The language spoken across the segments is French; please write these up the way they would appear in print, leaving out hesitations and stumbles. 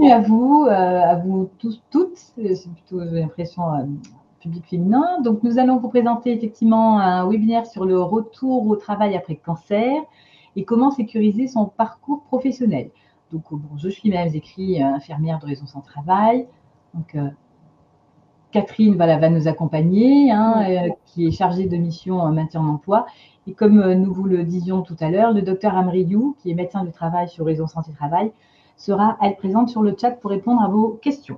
bienvenue à vous tous, toutes. C'est plutôt, j'ai l'impression, public féminin. Donc, nous allons vous présenter effectivement un webinaire sur le retour au travail après cancer et comment sécuriser son parcours professionnel. Donc, bon, je suis Mmes Zécry, infirmière de Raison Sans Travail. Donc, Catherine va nous accompagner, qui est chargée de mission maintien en emploi. Et comme nous vous le disions tout à l'heure, le docteur Amriou, qui est médecin du travail sur Raison Santé Travail, sera, elle, présente sur le chat pour répondre à vos questions.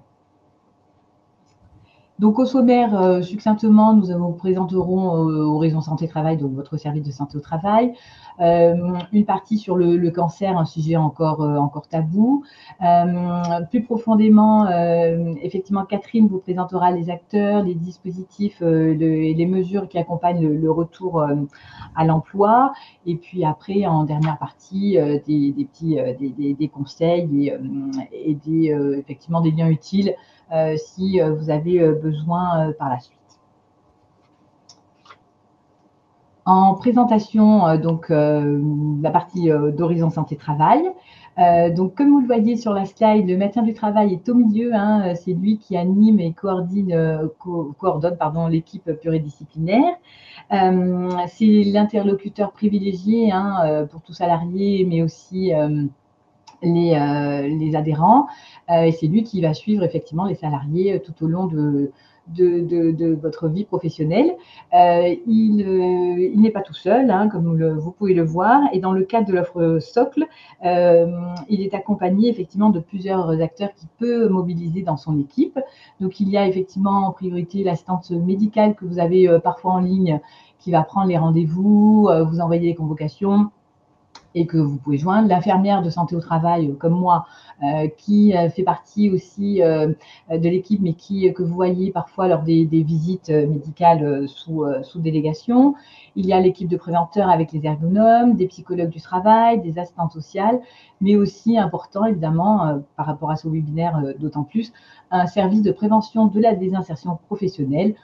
Donc, au sommaire, succinctement, nous vous présenterons aux Raisons Santé Travail, donc votre service de santé au travail, une partie sur le cancer, un sujet encore tabou. Plus profondément, effectivement, Catherine vous présentera les acteurs, les dispositifs et les mesures qui accompagnent le retour à l'emploi. Et puis après, en dernière partie, des conseils et effectivement des liens utiles si vous avez besoin par la suite. En présentation, donc la partie d'Horizon Santé Travail. Donc, comme vous le voyez sur la slide, le médecin du travail est au milieu. C'est lui qui anime et coordonne l'équipe pluridisciplinaire. C'est l'interlocuteur privilégié pour tout salarié, mais aussi les adhérents, et c'est lui qui va suivre effectivement les salariés tout au long de votre vie professionnelle. Il n'est pas tout seul, comme vous pouvez le voir, et dans le cadre de l'offre socle, il est accompagné effectivement de plusieurs acteurs qu'il peut mobiliser dans son équipe. Donc il y a effectivement en priorité l'assistante médicale que vous avez parfois en ligne, qui va prendre les rendez-vous, vous envoyer les convocations, et que vous pouvez joindre, l'infirmière de santé au travail, comme moi, qui fait partie aussi de l'équipe, mais que vous voyez parfois lors des visites médicales sous délégation. Il y a l'équipe de préventeurs avec les ergonomes, des psychologues du travail, des assistantes sociales, mais aussi important, évidemment, par rapport à ce webinaire d'autant plus, un service de prévention de la désinsertion professionnelle,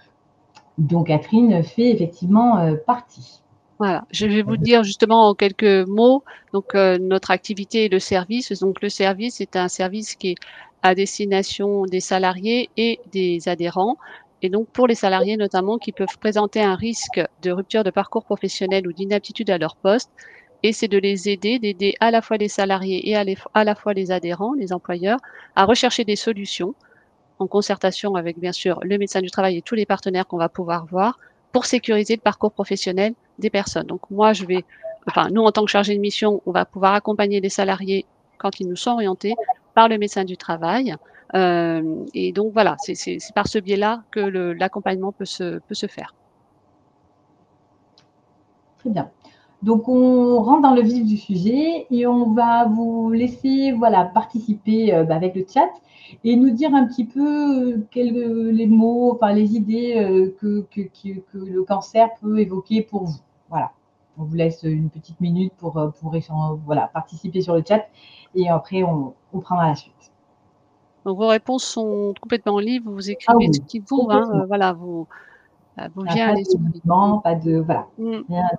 dont Catherine fait effectivement partie. Voilà, je vais vous dire justement en quelques mots, donc notre activité et le service. Donc le service est un service qui est à destination des salariés et des adhérents. Et donc pour les salariés notamment qui peuvent présenter un risque de rupture de parcours professionnel ou d'inaptitude à leur poste. Et c'est de les aider, d'aider à la fois les salariés et à la fois les adhérents, les employeurs, à rechercher des solutions en concertation avec bien sûr le médecin du travail et tous les partenaires qu'on va pouvoir voir pour sécuriser le parcours professionnel des personnes. Donc moi, nous en tant que chargé de mission, on va pouvoir accompagner les salariés quand ils nous sont orientés par le médecin du travail. Et donc voilà, c'est par ce biais-là que l'accompagnement peut se faire. Très bien. Donc, on rentre dans le vif du sujet et on va vous laisser participer avec le chat et nous dire un petit peu les mots, les idées que le cancer peut évoquer pour vous. Voilà. On vous laisse une petite minute pour participer sur le chat et après, on prendra la suite. Donc, vos réponses sont complètement libres. Vous écrivez ce qui vous vient à l'esprit. Pas de voilà. Rien,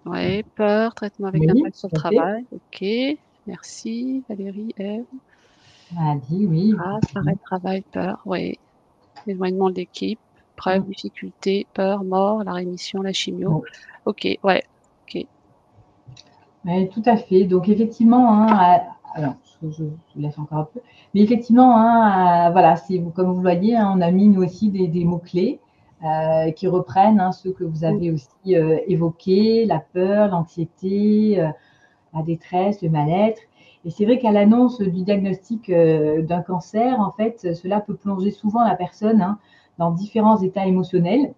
Oui, peur, traitement avec impact sur le travail. Ok, merci Valérie, Ève. Vas-y, oui. Arrêt de travail, peur, oui. Éloignement de l'équipe, preuve, difficulté, peur, mort, la rémission, la chimio. Ok, ouais, ok. Oui, tout à fait. Donc, effectivement, alors, je laisse encore un peu. Mais effectivement, comme vous le voyez, on a mis nous aussi des mots-clés qui reprennent ceux que vous avez aussi évoqués, la peur, l'anxiété, la détresse, le mal-être. Et c'est vrai qu'à l'annonce du diagnostic d'un cancer, en fait, cela peut plonger souvent la personne dans différents états émotionnels.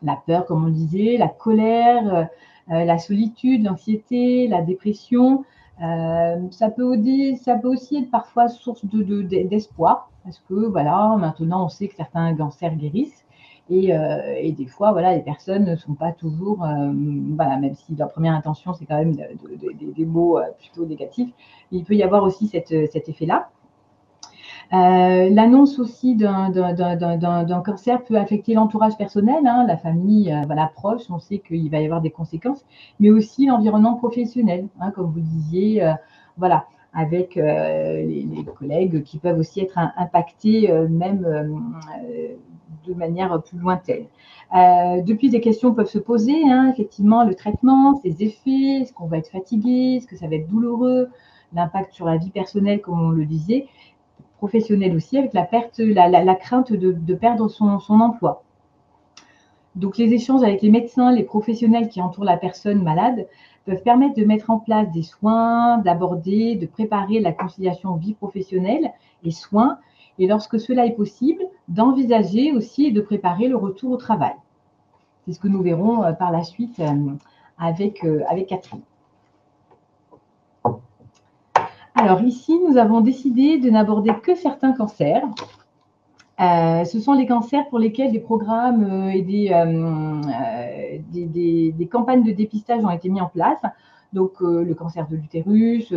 La peur, comme on le disait, la colère, la solitude, l'anxiété, la dépression. Ça peut aussi être parfois source d'espoir, parce que maintenant on sait que certains cancers guérissent. Et des fois, voilà, les personnes ne sont pas toujours, voilà, même si leur première intention, c'est quand même des mots plutôt négatifs, il peut y avoir aussi cet effet-là. L'annonce aussi d'un cancer peut affecter l'entourage personnel, hein, la famille, voilà, proche, on sait qu'il va y avoir des conséquences, mais aussi l'environnement professionnel, hein, comme vous disiez, voilà, avec les collègues qui peuvent aussi être impactés, même de manière plus lointaine. Depuis, des questions peuvent se poser, hein, effectivement, le traitement, ses effets, est-ce qu'on va être fatigué, est-ce que ça va être douloureux, l'impact sur la vie personnelle, comme on le disait, professionnelle aussi, avec la crainte de perdre son emploi. Donc, les échanges avec les médecins, les professionnels qui entourent la personne malade peuvent permettre de mettre en place des soins, d'aborder, de préparer la conciliation vie professionnelle et soins, et lorsque cela est possible, d'envisager aussi et de préparer le retour au travail. C'est ce que nous verrons par la suite avec Catherine. Alors ici, nous avons décidé de n'aborder que certains cancers. Ce sont les cancers pour lesquels des programmes et des campagnes de dépistage ont été mis en place. Donc, le cancer de l'utérus,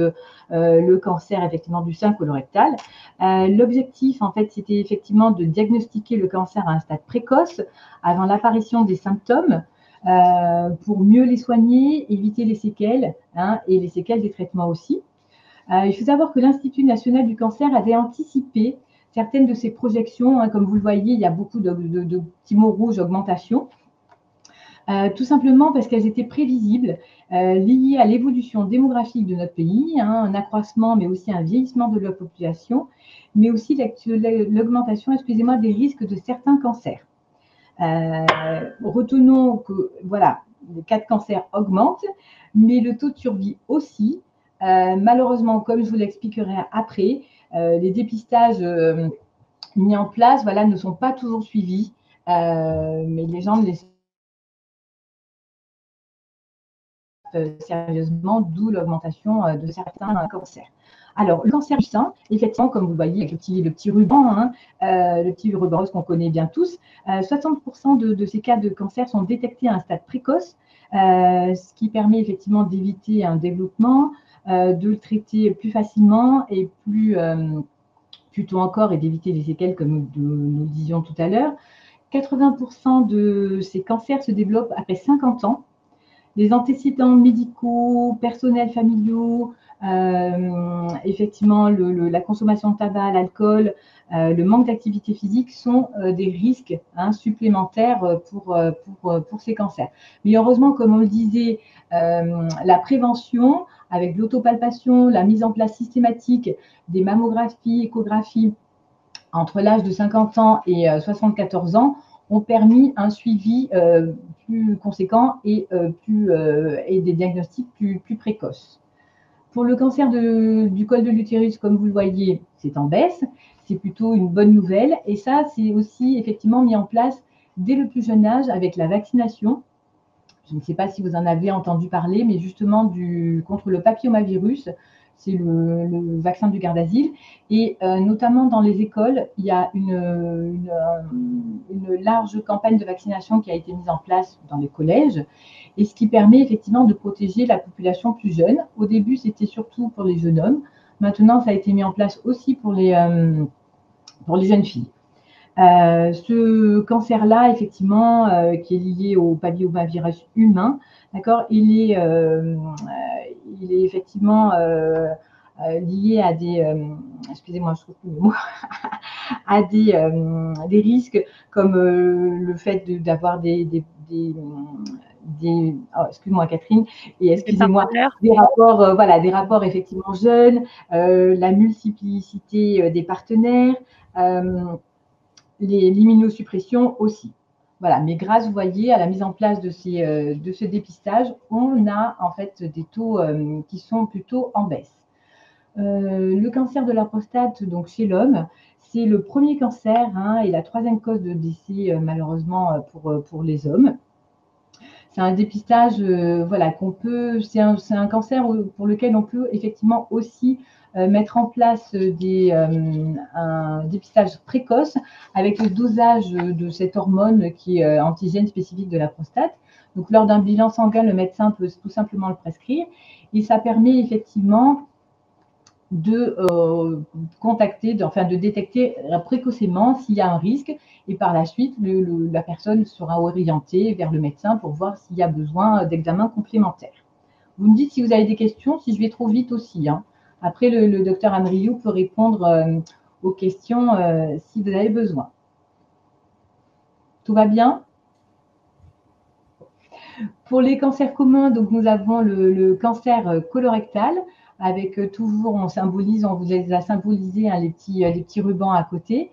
le cancer effectivement du sein colorectal. L'objectif, en fait, c'était effectivement de diagnostiquer le cancer à un stade précoce, avant l'apparition des symptômes, pour mieux les soigner, éviter les séquelles, hein, et les séquelles des traitements aussi. Il faut savoir que l'Institut national du cancer avait anticipé certaines de ces projections, hein, comme vous le voyez, il y a beaucoup de petits mots rouges, augmentation, tout simplement parce qu'elles étaient prévisibles, liées à l'évolution démographique de notre pays, hein, un accroissement, mais aussi un vieillissement de la population, mais aussi l'augmentation, excusez-moi, des risques de certains cancers. Retenons que, voilà, les cas de cancer augmentent, mais le taux de survie aussi. Malheureusement, comme je vous l'expliquerai après, les dépistages mis en place, voilà, ne sont pas toujours suivis, mais les gens ne les sérieusement, d'où l'augmentation de certains cancers. Alors, le cancer du sein, effectivement, comme vous le voyez, avec le petit ruban, hein, le petit ruban rose qu'on connaît bien tous, 60% de ces cas de cancer sont détectés à un stade précoce, ce qui permet effectivement d'éviter un développement, de le traiter plus facilement et plutôt encore, et d'éviter les séquelles, comme nous le disions tout à l'heure. 80% de ces cancers se développent après 50 ans. Les antécédents médicaux, personnels, familiaux, effectivement, la consommation de tabac, l'alcool, le manque d'activité physique sont des risques, hein, supplémentaires pour ces cancers. Mais heureusement, comme on le disait, la prévention, avec l'autopalpation, la mise en place systématique des mammographies, échographies entre l'âge de 50 ans et 74 ans, ont permis un suivi plus conséquent et des diagnostics plus précoces. Pour le cancer du col de l'utérus, comme vous le voyez, c'est en baisse. C'est plutôt une bonne nouvelle. Et ça, c'est aussi effectivement mis en place dès le plus jeune âge avec la vaccination. Je ne sais pas si vous en avez entendu parler, mais justement contre le papillomavirus, c'est le vaccin du Gardasil. Et notamment dans les écoles, il y a une large campagne de vaccination qui a été mise en place dans les collèges, et ce qui permet effectivement de protéger la population plus jeune. Au début, c'était surtout pour les jeunes hommes. Maintenant, ça a été mis en place aussi pour les jeunes filles. Ce cancer-là, effectivement, qui est lié au papillomavirus humain, d'accord, il est effectivement lié à excusez-moi, je trouve plus le mot, à des risques comme le fait d'avoir excuse-moi Catherine, et excusez-moi, des rapports, voilà, des rapports effectivement jeunes, la multiplicité des partenaires, l'immunosuppression aussi. Voilà, mais grâce, vous voyez, à la mise en place de ce dépistage, on a en fait des taux qui sont plutôt en baisse. Le cancer de la prostate, donc chez l'homme, c'est le premier cancer, hein, et la troisième cause de décès malheureusement pour les hommes. C'est un dépistage, voilà, c'est un cancer pour lequel on peut effectivement aussi mettre en place un dépistage précoce avec le dosage de cette hormone qui est antigène spécifique de la prostate. Donc, lors d'un bilan sanguin, le médecin peut tout simplement le prescrire et ça permet effectivement de détecter précocement s'il y a un risque et par la suite, la personne sera orientée vers le médecin pour voir s'il y a besoin d'examens complémentaires. Vous me dites si vous avez des questions, si je vais trop vite aussi. Hein. Après, le docteur Amriou peut répondre aux questions si vous avez besoin. Tout va bien? Pour les cancers communs, donc nous avons le cancer colorectal, avec toujours, on vous les a symbolisés hein, les petits rubans à côté,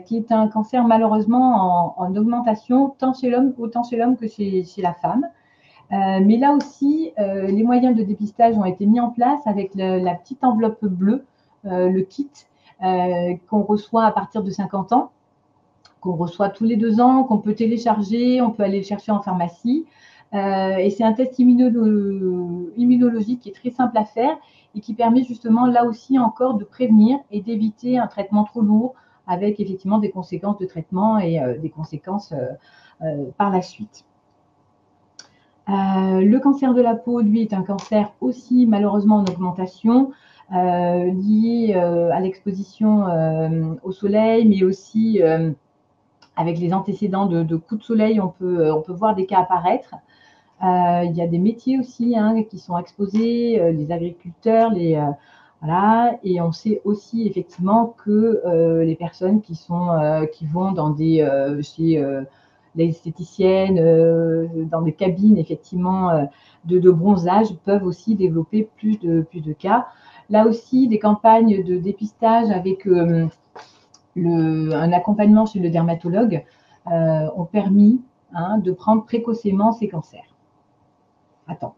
qui est un cancer malheureusement en augmentation, autant chez l'homme que chez la femme. Mais là aussi, les moyens de dépistage ont été mis en place avec la petite enveloppe bleue, le kit qu'on reçoit à partir de 50 ans, qu'on reçoit tous les 2 ans, qu'on peut télécharger, on peut aller le chercher en pharmacie. Et c'est un test immunologique qui est très simple à faire et qui permet justement là aussi encore de prévenir et d'éviter un traitement trop lourd avec effectivement des conséquences de traitement et des conséquences par la suite. Le cancer de la peau, lui, est un cancer aussi malheureusement en augmentation lié à l'exposition au soleil, mais aussi avec les antécédents de coups de soleil, on peut voir des cas apparaître. Il y a des métiers aussi hein, qui sont exposés, les agriculteurs, voilà, et on sait aussi effectivement que les personnes qui vont dans chez les esthéticiennes, dans des cabines effectivement de bronzage, peuvent aussi développer plus de cas. Là aussi, des campagnes de dépistage avec un accompagnement chez le dermatologue ont permis hein, de prendre précocement ces cancers. Attends.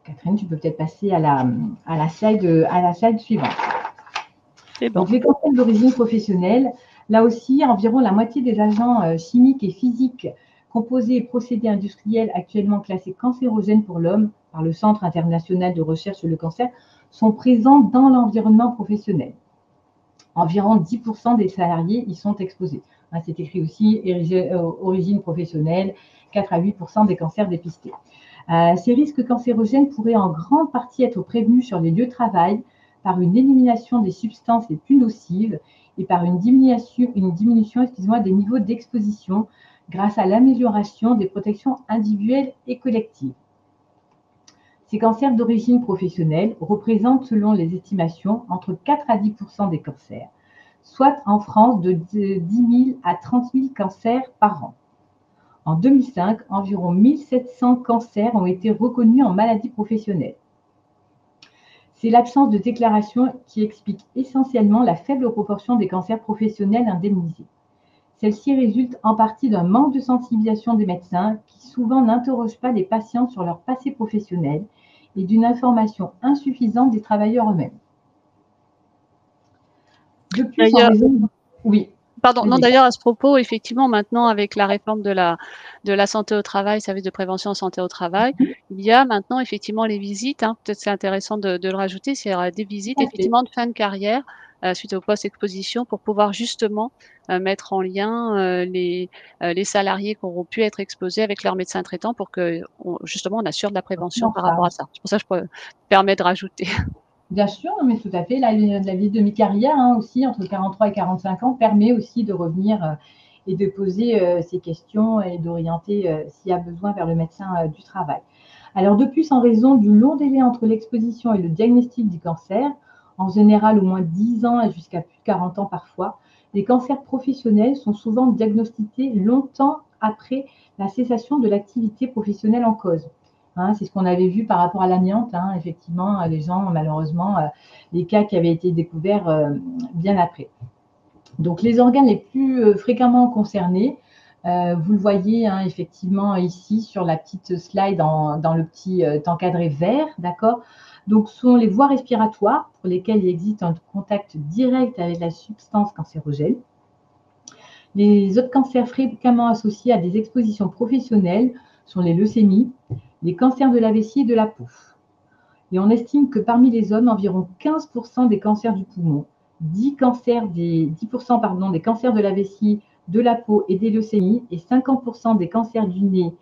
Catherine, tu peux peut-être passer à la slide suivante. Bon. Donc, les cancers d'origine professionnelle, là aussi, environ la moitié des agents chimiques et physiques composés et procédés industriels actuellement classés cancérogènes pour l'homme par le Centre international de recherche sur le cancer sont présents dans l'environnement professionnel. Environ 10% des salariés y sont exposés. C'est écrit aussi origine professionnelle, 4 à 8% des cancers dépistés. Ces risques cancérogènes pourraient en grande partie être prévenus sur les lieux de travail par une élimination des substances les plus nocives et par une diminution des niveaux d'exposition grâce à l'amélioration des protections individuelles et collectives. Ces cancers d'origine professionnelle représentent, selon les estimations, entre 4 à 10% des cancers, soit en France de 10 000 à 30 000 cancers par an. En 2005, environ 1700 cancers ont été reconnus en maladie professionnelle. C'est l'absence de déclaration qui explique essentiellement la faible proportion des cancers professionnels indemnisés. Celle-ci résulte en partie d'un manque de sensibilisation des médecins qui souvent n'interrogent pas les patients sur leur passé professionnel et d'une information insuffisante des travailleurs eux-mêmes. Depuis, oui. Pardon, non, d'ailleurs, à ce propos, effectivement, maintenant, avec la réforme de la santé au travail, service de prévention en santé au travail, il y a maintenant, effectivement, les visites, hein, peut-être c'est intéressant de le rajouter, c'est des visites, effectivement, de fin de carrière, suite aux post-exposition, pour pouvoir justement mettre en lien les salariés qui auront pu être exposés avec leur médecin traitant pour que, justement, on assure de la prévention par rapport à ça. C'est pour ça que je me permets de rajouter. Bien sûr, mais tout à fait. La vie de mi-carrière hein, aussi, entre 43 et 45 ans, permet aussi de revenir et de poser ces questions et d'orienter, s'il y a besoin, vers le médecin du travail. Alors, de plus, en raison du long délai entre l'exposition et le diagnostic du cancer, en général au moins 10 ans et jusqu'à plus de 40 ans parfois, les cancers professionnels sont souvent diagnostiqués longtemps après la cessation de l'activité professionnelle en cause. C'est ce qu'on avait vu par rapport à l'amiante. Effectivement, les gens, malheureusement, les cas qui avaient été découverts bien après. Donc, les organes les plus fréquemment concernés, vous le voyez effectivement ici sur la petite slide dans le petit encadré vert, d'accord. Donc, sont les voies respiratoires pour lesquelles il existe un contact direct avec la substance cancérogène. Les autres cancers fréquemment associés à des expositions professionnelles sont les leucémies, les cancers de la vessie et de la peau. Et on estime que parmi les hommes, environ 15% des cancers du poumon, 10% des cancers de la vessie, de la peau et des leucémies, et 50% des cancers du nez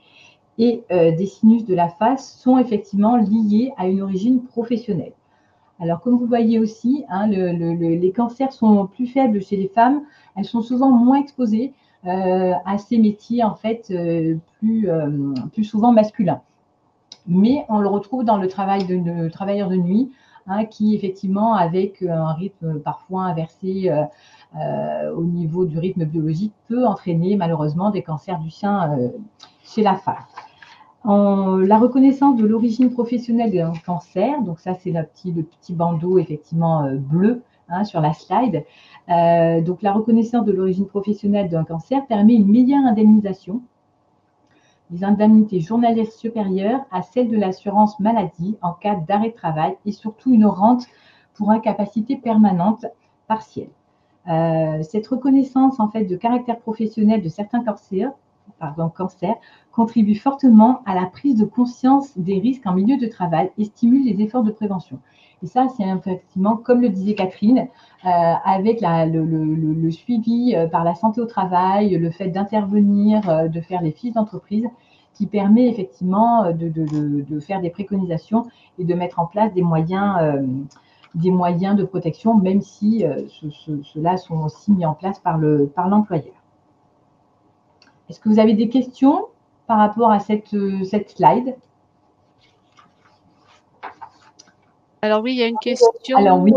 et des sinus de la face sont effectivement liés à une origine professionnelle. Alors, comme vous voyez aussi, hein, les cancers sont plus faibles chez les femmes. Elles sont souvent moins exposées à ces métiers, en fait, plus souvent masculins. Mais on le retrouve dans le travail de travailleurs de nuit, hein, qui, effectivement, avec un rythme parfois inversé au niveau du rythme biologique, peut entraîner malheureusement des cancers du sein chez la femme. La reconnaissance de l'origine professionnelle d'un cancer, donc ça c'est le petit bandeau effectivement bleu, hein, sur la slide. Donc la reconnaissance de l'origine professionnelle d'un cancer permet une meilleure indemnisation, des indemnités journalières supérieures à celles de l'assurance maladie en cas d'arrêt de travail, et surtout une rente pour incapacité permanente partielle. Cette reconnaissance en fait de caractère professionnel de certains cancers contribue fortement à la prise de conscience des risques en milieu de travail et stimule les efforts de prévention. Et ça, c'est effectivement, comme le disait Catherine, avec le suivi par la santé au travail, le fait d'intervenir, de faire les fiches d'entreprise, qui permet effectivement de faire des préconisations et de mettre en place des moyens de protection, même si ceux-là sont aussi mis en place par l'employeur. Est-ce que vous avez des questions par rapport à cette slide? Alors oui, il y a une question. Alors oui.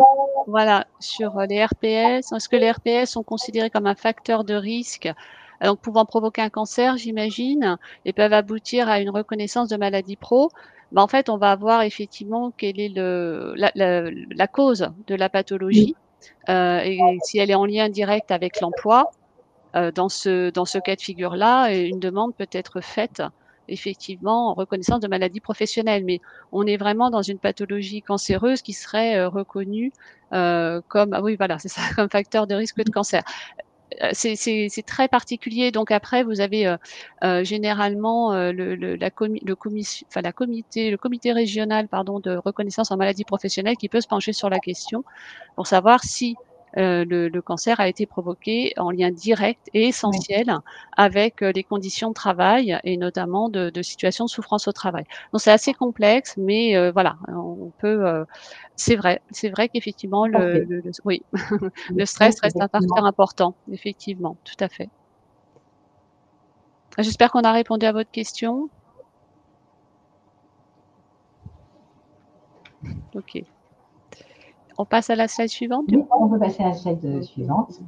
Voilà, sur les RPS. Est-ce que les RPS sont considérés comme un facteur de risque, donc pouvant provoquer un cancer, j'imagine, et peuvent aboutir à une reconnaissance de maladie pro? En fait, on va voir effectivement quelle est la cause de la pathologie, et si elle est en lien direct avec l'emploi. Dans ce cas de figure-là, une demande peut être faite effectivement en reconnaissance de maladie professionnelle. Mais on est vraiment dans une pathologie cancéreuse qui serait reconnue comme, ah oui, voilà, c'est ça, comme facteur de risque de cancer. C'est très particulier. Donc après, vous avez généralement le comité régional, pardon, de reconnaissance en maladie professionnelle qui peut se pencher sur la question pour savoir si le cancer a été provoqué en lien direct et essentiel avec les conditions de travail et notamment de situations de souffrance au travail. Donc c'est assez complexe, mais voilà, on peut, c'est vrai qu'effectivement oui, le stress reste un facteur important, effectivement, tout à fait. J'espère qu'on a répondu à votre question. OK. On passe à la slide suivante? Oui, on peut passer à la slide suivante.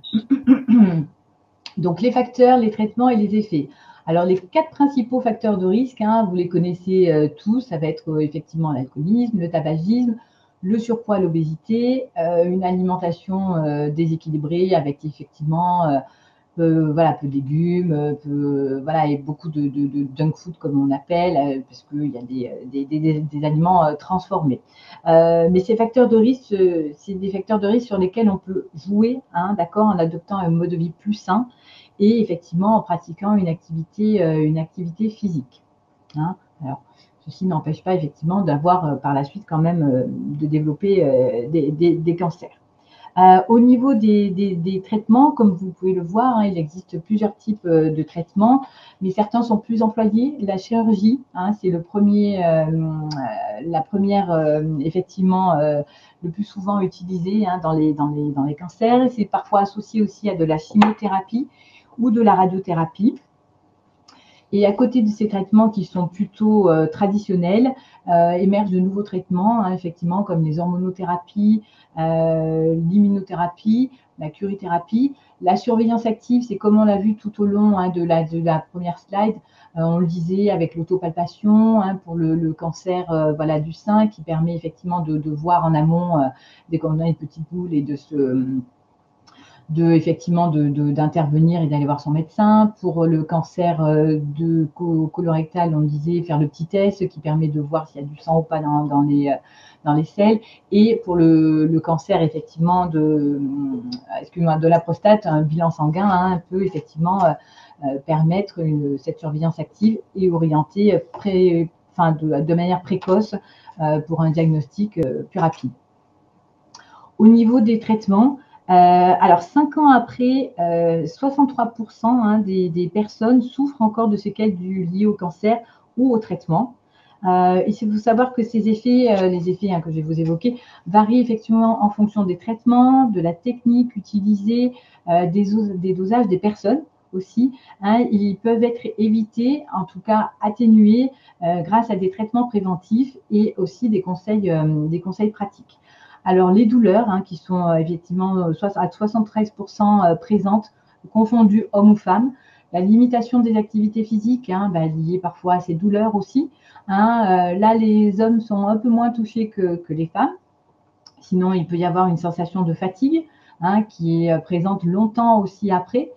Donc, les facteurs, les traitements et les effets. Alors, les 4 principaux facteurs de risque, hein, vous les connaissez tous, ça va être effectivement l'alcoolisme, le tabagisme, le surpoids, l'obésité, une alimentation déséquilibrée avec effectivement peu de légumes, et beaucoup de junk food comme on appelle, parce qu'il y a des aliments transformés. Mais ces facteurs de risque, c'est des facteurs de risque sur lesquels on peut jouer, hein, d'accord, en adoptant un mode de vie plus sain et effectivement en pratiquant une activité physique. Hein. Alors, ceci n'empêche pas effectivement d'avoir par la suite quand même de développer des cancers. Au niveau des traitements, comme vous pouvez le voir, hein, il existe plusieurs types de traitements, mais certains sont plus employés. La chirurgie, hein, c'est la première, effectivement, le plus souvent utilisée, hein, dans les cancers. C'est parfois associé aussi à de la chimiothérapie ou de la radiothérapie. Et à côté de ces traitements qui sont plutôt traditionnels, émergent de nouveaux traitements, hein, effectivement, comme les hormonothérapies, l'immunothérapie, la curithérapie. La surveillance active, c'est comme on l'a vu tout au long, hein, de la première slide, on le disait avec l'autopalpation, hein, pour le cancer du sein, qui permet effectivement de voir en amont dès qu'on a une petite boule et d'intervenir et d'aller voir son médecin. Pour le cancer colorectal, on disait faire le petit test qui permet de voir s'il y a du sang ou pas dans les selles. Et pour le cancer effectivement de la prostate, un bilan sanguin, hein, peut effectivement permettre cette surveillance active et orienter de manière précoce pour un diagnostic plus rapide. Au niveau des traitements, alors 5 ans après, 63% des personnes souffrent encore de séquelles liées au cancer ou au traitement. Il faut savoir que ces effets, les effets que je vais vous évoquer, varient effectivement en fonction des traitements, de la technique utilisée, des dosages des personnes aussi. Ils peuvent être évités, en tout cas atténués, grâce à des traitements préventifs et aussi des conseils pratiques. Alors les douleurs, qui sont effectivement à 73% présentes, confondues hommes ou femmes, la limitation des activités physiques, liée parfois à ces douleurs aussi. Là, les hommes sont un peu moins touchés que les femmes. Sinon, il peut y avoir une sensation de fatigue qui est présente longtemps aussi après,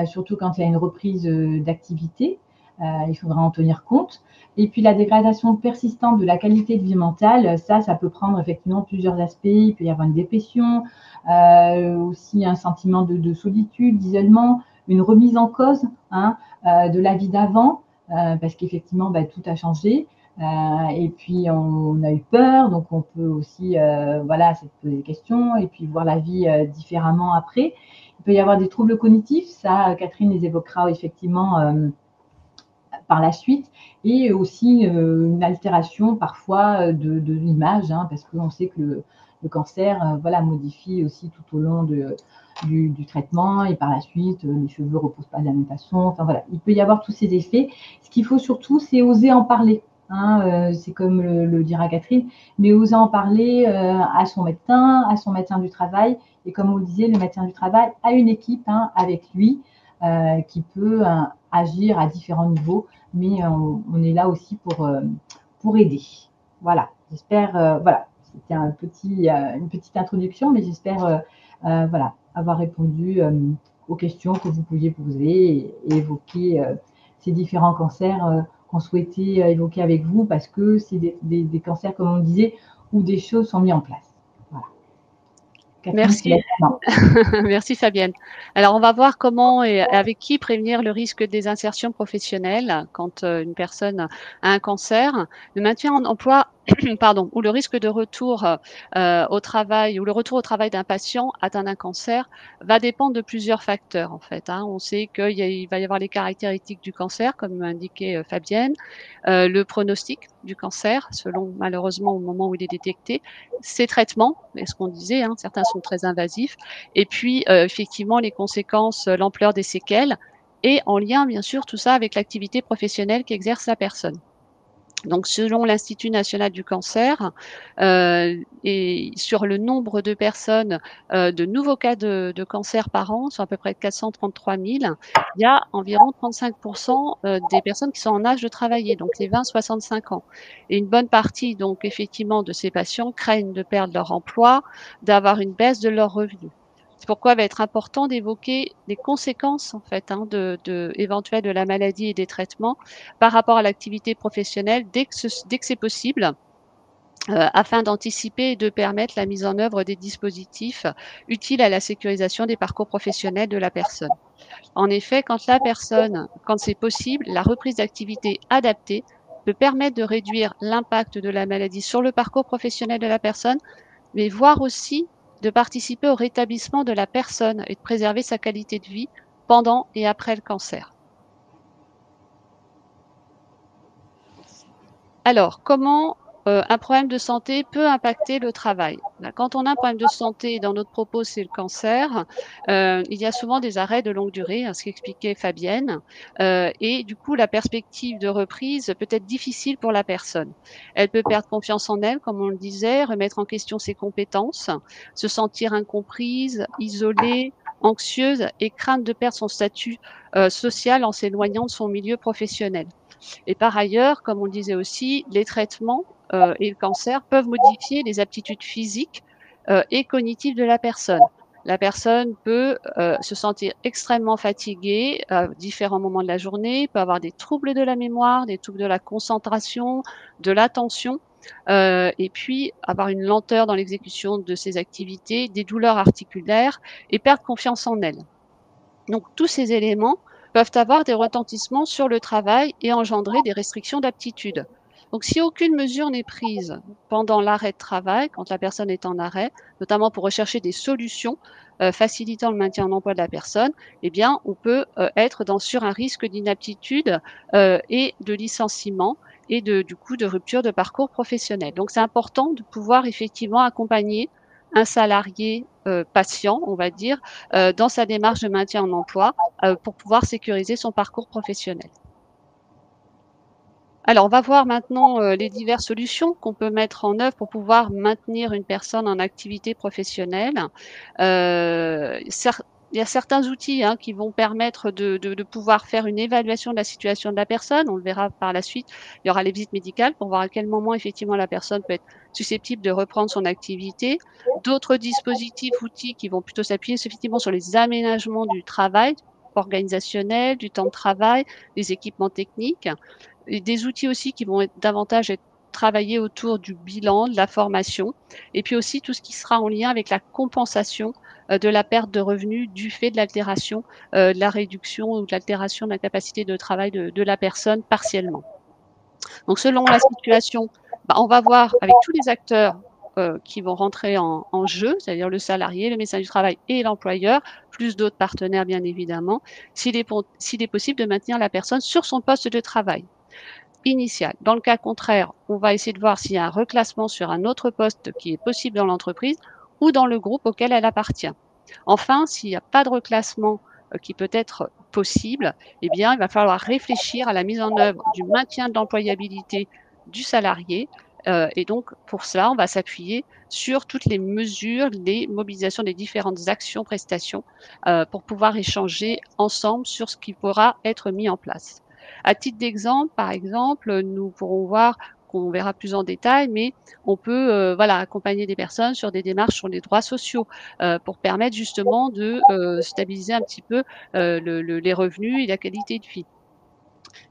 surtout quand il y a une reprise d'activité. Il faudra en tenir compte. Et puis la dégradation persistante de la qualité de vie mentale, ça peut prendre effectivement plusieurs aspects. Il peut y avoir une dépression, aussi un sentiment de solitude, d'isolement, une remise en cause de la vie d'avant, parce qu'effectivement, tout a changé. Et puis on a eu peur, donc on peut aussi se poser des questions et puis voir la vie différemment après. Il peut y avoir des troubles cognitifs, ça Catherine les évoquera effectivement par la suite, et aussi une altération parfois de l'image, parce qu'on sait que le cancer modifie aussi tout au long du traitement, et par la suite les cheveux ne repoussent pas de la même façon. Enfin voilà, il peut y avoir tous ces effets. Ce qu'il faut surtout, c'est oser en parler. C'est comme le dira Catherine, mais oser en parler à son médecin du travail, et comme vous le disiez, le médecin du travail a une équipe avec lui qui peut agir à différents niveaux, mais on est là aussi pour aider. Voilà, j'espère, c'était une petite introduction, mais j'espère avoir répondu aux questions que vous pouviez poser et évoquer ces différents cancers qu'on souhaitait évoquer avec vous, parce que c'est des cancers, comme on le disait, où des choses sont mises en place. Voilà. Catherine, merci. Merci Fabienne. Alors on va voir comment et avec qui prévenir le risque des insertions professionnelles quand une personne a un cancer, le maintien en emploi pardon, ou le risque de retour au travail, ou le retour au travail d'un patient atteint d'un cancer va dépendre de plusieurs facteurs en fait. On sait qu'il va y avoir les caractéristiques du cancer, comme indiquait Fabienne, le pronostic du cancer, selon malheureusement au moment où il est détecté, ses traitements, et ce qu'on disait, certains sont très invasifs, et puis effectivement les conséquences, l'ampleur des séquelles, et en lien bien sûr tout ça avec l'activité professionnelle qu'exerce la personne. Donc selon l'Institut national du cancer, et sur le nombre de personnes, de nouveaux cas de cancer par an, sont à peu près 433 000, il y a environ 35 des personnes qui sont en âge de travailler, donc les 20-65 ans. Et une bonne partie donc effectivement de ces patients craignent de perdre leur emploi, d'avoir une baisse de leurs revenus. C'est pourquoi il va être important d'évoquer les conséquences en fait éventuelles de la maladie et des traitements par rapport à l'activité professionnelle dès que c'est possible, afin d'anticiper et de permettre la mise en œuvre des dispositifs utiles à la sécurisation des parcours professionnels de la personne. En effet, quand c'est possible, la reprise d'activité adaptée peut permettre de réduire l'impact de la maladie sur le parcours professionnel de la personne, mais voire aussi de participer au rétablissement de la personne et de préserver sa qualité de vie pendant et après le cancer. Alors, comment un problème de santé peut impacter le travail? Quand on a un problème de santé, dans notre propos, c'est le cancer, il y a souvent des arrêts de longue durée, ce qu'expliquait Fabienne, et du coup, la perspective de reprise peut être difficile pour la personne. Elle peut perdre confiance en elle, comme on le disait, remettre en question ses compétences, se sentir incomprise, isolée, anxieuse et craindre de perdre son statut social en s'éloignant de son milieu professionnel. Et par ailleurs, comme on le disait aussi, les traitements et le cancer peuvent modifier les aptitudes physiques et cognitives de la personne. La personne peut se sentir extrêmement fatiguée à différents moments de la journée, peut avoir des troubles de la mémoire, des troubles de la concentration, de l'attention, et puis avoir une lenteur dans l'exécution de ses activités, des douleurs articulaires et perdre confiance en elle. Donc tous ces éléments peuvent avoir des retentissements sur le travail et engendrer des restrictions d'aptitude. Donc si aucune mesure n'est prise pendant l'arrêt de travail, quand la personne est en arrêt, notamment pour rechercher des solutions facilitant le maintien en emploi de la personne, eh bien on peut être sur un risque d'inaptitude et de licenciement et du coup de rupture de parcours professionnel. Donc c'est important de pouvoir effectivement accompagner un salarié patient, on va dire, dans sa démarche de maintien en emploi pour pouvoir sécuriser son parcours professionnel. Alors, on va voir maintenant les diverses solutions qu'on peut mettre en œuvre pour pouvoir maintenir une personne en activité professionnelle. Il y a certains outils qui vont permettre de pouvoir faire une évaluation de la situation de la personne. On le verra par la suite. Il y aura les visites médicales pour voir à quel moment effectivement la personne peut être susceptible de reprendre son activité. D'autres dispositifs, outils qui vont plutôt s'appuyer effectivement sur les aménagements du travail organisationnel, du temps de travail, des équipements techniques. Et des outils aussi qui vont davantage être travaillés autour du bilan, de la formation et puis aussi tout ce qui sera en lien avec la compensation, de la perte de revenus du fait de l'altération, de la réduction ou de l'altération de la capacité de travail de la personne partiellement. Donc selon la situation, on va voir avec tous les acteurs, qui vont rentrer en jeu, c'est-à-dire le salarié, le médecin du travail et l'employeur, plus d'autres partenaires bien évidemment, s'il est possible de maintenir la personne sur son poste de travail initial. Dans le cas contraire, on va essayer de voir s'il y a un reclassement sur un autre poste qui est possible dans l'entreprise ou dans le groupe auquel elle appartient. Enfin, s'il n'y a pas de reclassement qui peut être possible, eh bien, il va falloir réfléchir à la mise en œuvre du maintien de l'employabilité du salarié. Et donc, pour cela, on va s'appuyer sur toutes les mesures, les mobilisations des différentes actions, prestations, pour pouvoir échanger ensemble sur ce qui pourra être mis en place. À titre d'exemple, par exemple, nous pourrons voir qu'on verra plus en détail, mais on peut accompagner des personnes sur des démarches sur les droits sociaux pour permettre justement de stabiliser un petit peu les revenus et la qualité de vie.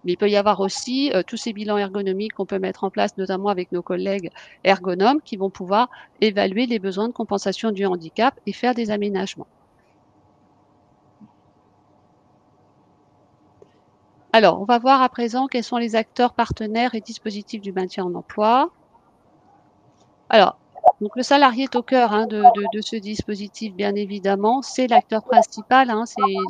Mais il peut y avoir aussi tous ces bilans ergonomiques qu'on peut mettre en place, notamment avec nos collègues ergonomes, qui vont pouvoir évaluer les besoins de compensation du handicap et faire des aménagements. Alors, on va voir à présent quels sont les acteurs partenaires et dispositifs du maintien en emploi. Alors, donc le salarié est au cœur de ce dispositif, bien évidemment. C'est l'acteur principal,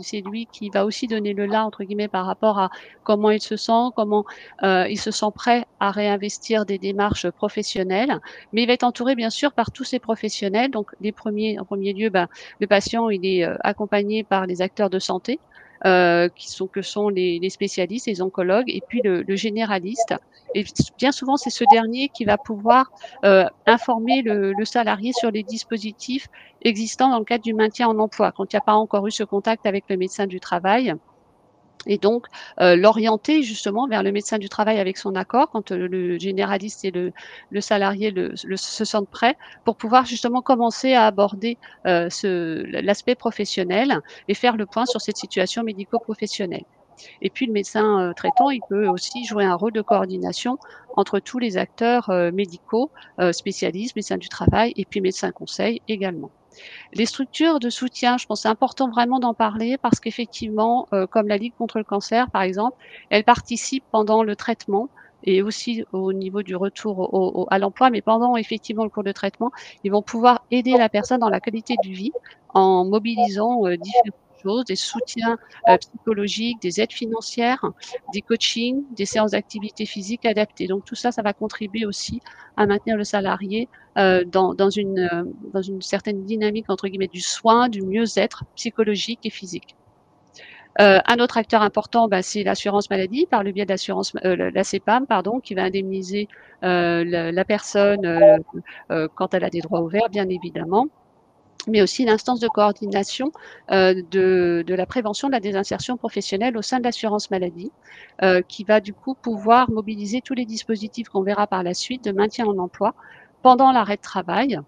c'est lui qui va aussi donner le «là» entre guillemets par rapport à comment il se sent, comment, il se sent prêt à réinvestir des démarches professionnelles. Mais il va être entouré bien sûr par tous ces professionnels. Donc en premier lieu, le patient, il est, accompagné par les acteurs de santé, que sont les spécialistes, les oncologues et puis le généraliste et bien souvent, c'est ce dernier qui va pouvoir informer le salarié sur les dispositifs existants dans le cadre du maintien en emploi, quand il n'y a pas encore eu ce contact avec le médecin du travail et donc l'orienter justement vers le médecin du travail avec son accord quand, le généraliste et le salarié se sentent prêts pour pouvoir justement commencer à aborder, l'aspect professionnel et faire le point sur cette situation médico-professionnelle. Et puis le médecin, traitant, il peut aussi jouer un rôle de coordination entre tous les acteurs, médicaux, spécialistes, médecins du travail et puis médecins conseils également. Les structures de soutien, je pense c'est important vraiment d'en parler parce qu'effectivement, comme la Ligue contre le cancer par exemple, elles participent pendant le traitement et aussi au niveau du retour à l'emploi, mais pendant effectivement le cours de traitement, ils vont pouvoir aider la personne dans la qualité de vie en mobilisant, différentes choses, des soutiens, psychologiques, des aides financières, des coachings, des séances d'activité physique adaptées. Donc tout ça, ça va contribuer aussi à maintenir le salarié, dans une certaine dynamique entre guillemets du soin, du mieux-être psychologique et physique. Un autre acteur important, c'est l'assurance maladie par le biais de la CPAM pardon, qui va indemniser, la personne, quand elle a des droits ouverts bien évidemment, mais aussi l'instance de coordination, de la prévention de la désinsertion professionnelle au sein de l'assurance maladie, qui va du coup pouvoir mobiliser tous les dispositifs qu'on verra par la suite de maintien en emploi pendant l'arrêt de travail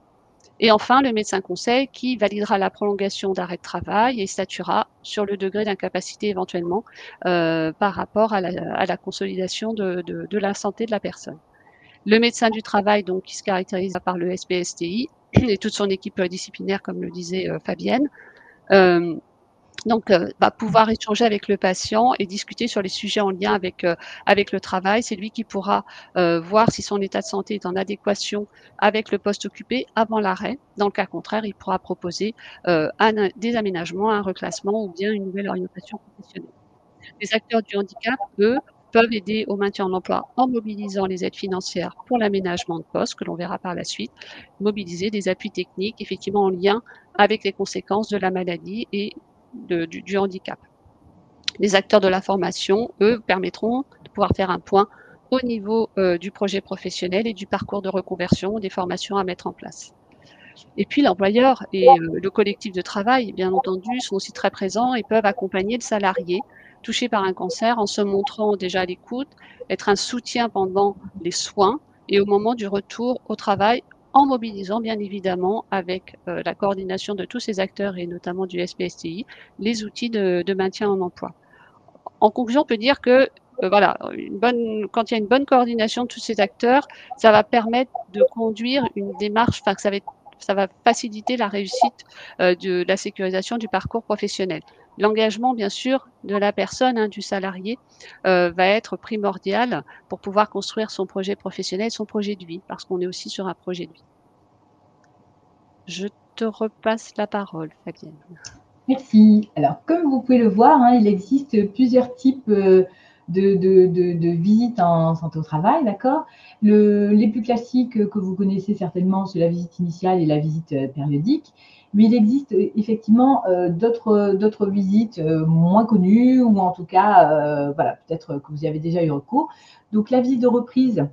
et enfin, le médecin conseil qui validera la prolongation d'arrêt de travail et statuera sur le degré d'incapacité éventuellement, par rapport à la consolidation de la santé de la personne. Le médecin du travail donc qui se caractérise par le SPSTI et toute son équipe pluridisciplinaire comme le disait, Fabienne. Donc, va pouvoir échanger avec le patient et discuter sur les sujets en lien avec le travail. C'est lui qui pourra, voir si son état de santé est en adéquation avec le poste occupé avant l'arrêt. Dans le cas contraire, il pourra proposer, des aménagements, un reclassement ou bien une nouvelle orientation professionnelle. Les acteurs du handicap, eux, peuvent aider au maintien en emploi en mobilisant les aides financières pour l'aménagement de poste, que l'on verra par la suite, mobiliser des appuis techniques effectivement en lien avec les conséquences de la maladie et du handicap. Les acteurs de la formation, eux, permettront de pouvoir faire un point au niveau du projet professionnel et du parcours de reconversion, des formations à mettre en place. Et puis l'employeur et le collectif de travail, bien entendu, sont aussi très présents et peuvent accompagner le salarié touché par un cancer en se montrant déjà à l'écoute, être un soutien pendant les soins et au moment du retour au travail, en mobilisant bien évidemment avec la coordination de tous ces acteurs et notamment du SPSTI, les outils de maintien en emploi. En conclusion, on peut dire que voilà, quand il y a une bonne coordination de tous ces acteurs, ça va permettre de conduire une démarche, enfin que ça va faciliter la réussite de la sécurisation du parcours professionnel. L'engagement, bien sûr, de la personne, hein, du salarié, va être primordial pour pouvoir construire son projet professionnel, son projet de vie, parce qu'on est aussi sur un projet de vie. Je te repasse la parole, Fabienne. Merci. Alors, comme vous pouvez le voir, hein, il existe plusieurs types de visites en santé au travail, d'accord? Les plus classiques que vous connaissez certainement, c'est la visite initiale et la visite périodique. Mais il existe effectivement d'autres visites moins connues ou en tout cas, voilà, peut-être que vous y avez déjà eu recours. Donc, la visite de reprise,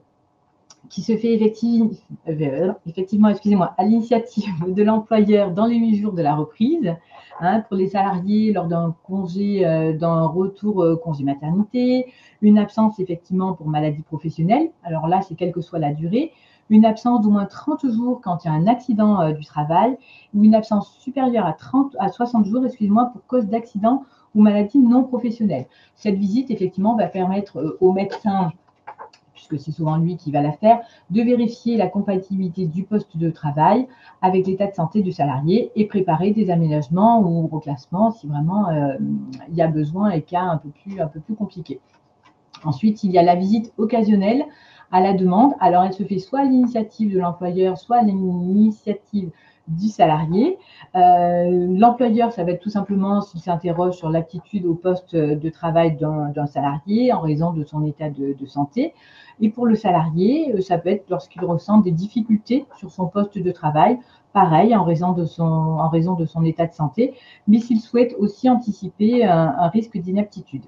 qui se fait effectivement, excusez-moi, à l'initiative de l'employeur dans les 8 jours de la reprise, hein, pour les salariés lors d'un congé, d'un retour congé maternité, une absence effectivement pour maladie professionnelle. Alors là, c'est quelle que soit la durée, une absence d'au moins 30 jours quand il y a un accident du travail, ou une absence supérieure à 60 jours, excusez-moi, pour cause d'accident ou maladie non professionnelle. Cette visite, effectivement, va permettre au médecin, puisque c'est souvent lui qui va la faire, de vérifier la compatibilité du poste de travail avec l'état de santé du salarié et préparer des aménagements ou reclassements si vraiment il y a besoin et cas un peu plus compliqué. Ensuite, il y a la visite occasionnelle à la demande. Alors, elle se fait soit à l'initiative de l'employeur, soit à l'initiative du salarié. L'employeur, ça va être tout simplement s'il s'interroge sur l'aptitude au poste de travail d'un salarié en raison de son état de santé. Et pour le salarié, ça peut être lorsqu'il ressent des difficultés sur son poste de travail, pareil, en raison de son état de santé, mais s'il souhaite aussi anticiper un risque d'inaptitude.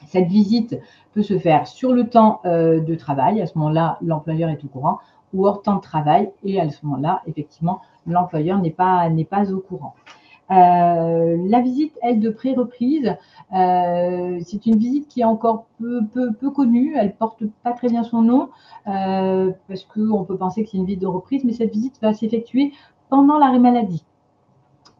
Cette visite peut se faire sur le temps de travail, à ce moment-là, l'employeur est au courant, ou hors temps de travail, et à ce moment-là, effectivement, l'employeur n'est pas au courant. La visite, elle, de pré-reprise, c'est une visite qui est encore peu connue, elle ne porte pas très bien son nom, parce qu'on peut penser que c'est une visite de reprise, mais cette visite va s'effectuer pendant l'arrêt maladie.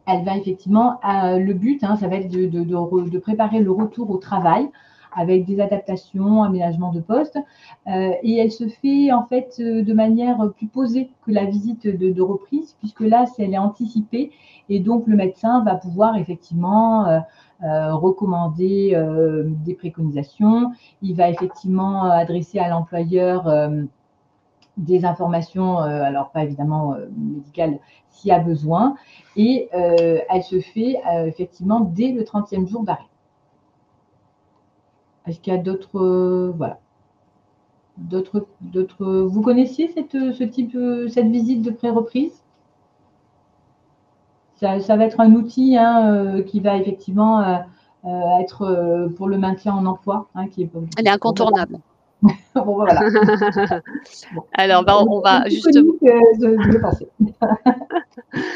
Elle va effectivement, le but, hein, ça va être de préparer le retour au travail avec des adaptations, aménagements de poste, et elle se fait en fait de manière plus posée que la visite de reprise, puisque là, elle est anticipée et donc le médecin va pouvoir effectivement recommander des préconisations. Il va effectivement adresser à l'employeur des informations, alors pas évidemment médicales s'il y a besoin, et elle se fait effectivement dès le 30e jour d'arrêt. Est-ce qu'il y a d'autres, voilà, vous connaissiez cette visite de pré-reprise? Ça va être un outil, hein, qui va effectivement être pour le maintien en emploi, hein, qui est Elle est incontournable. bon, voilà. Bon. Alors, on va justement. Je pensais.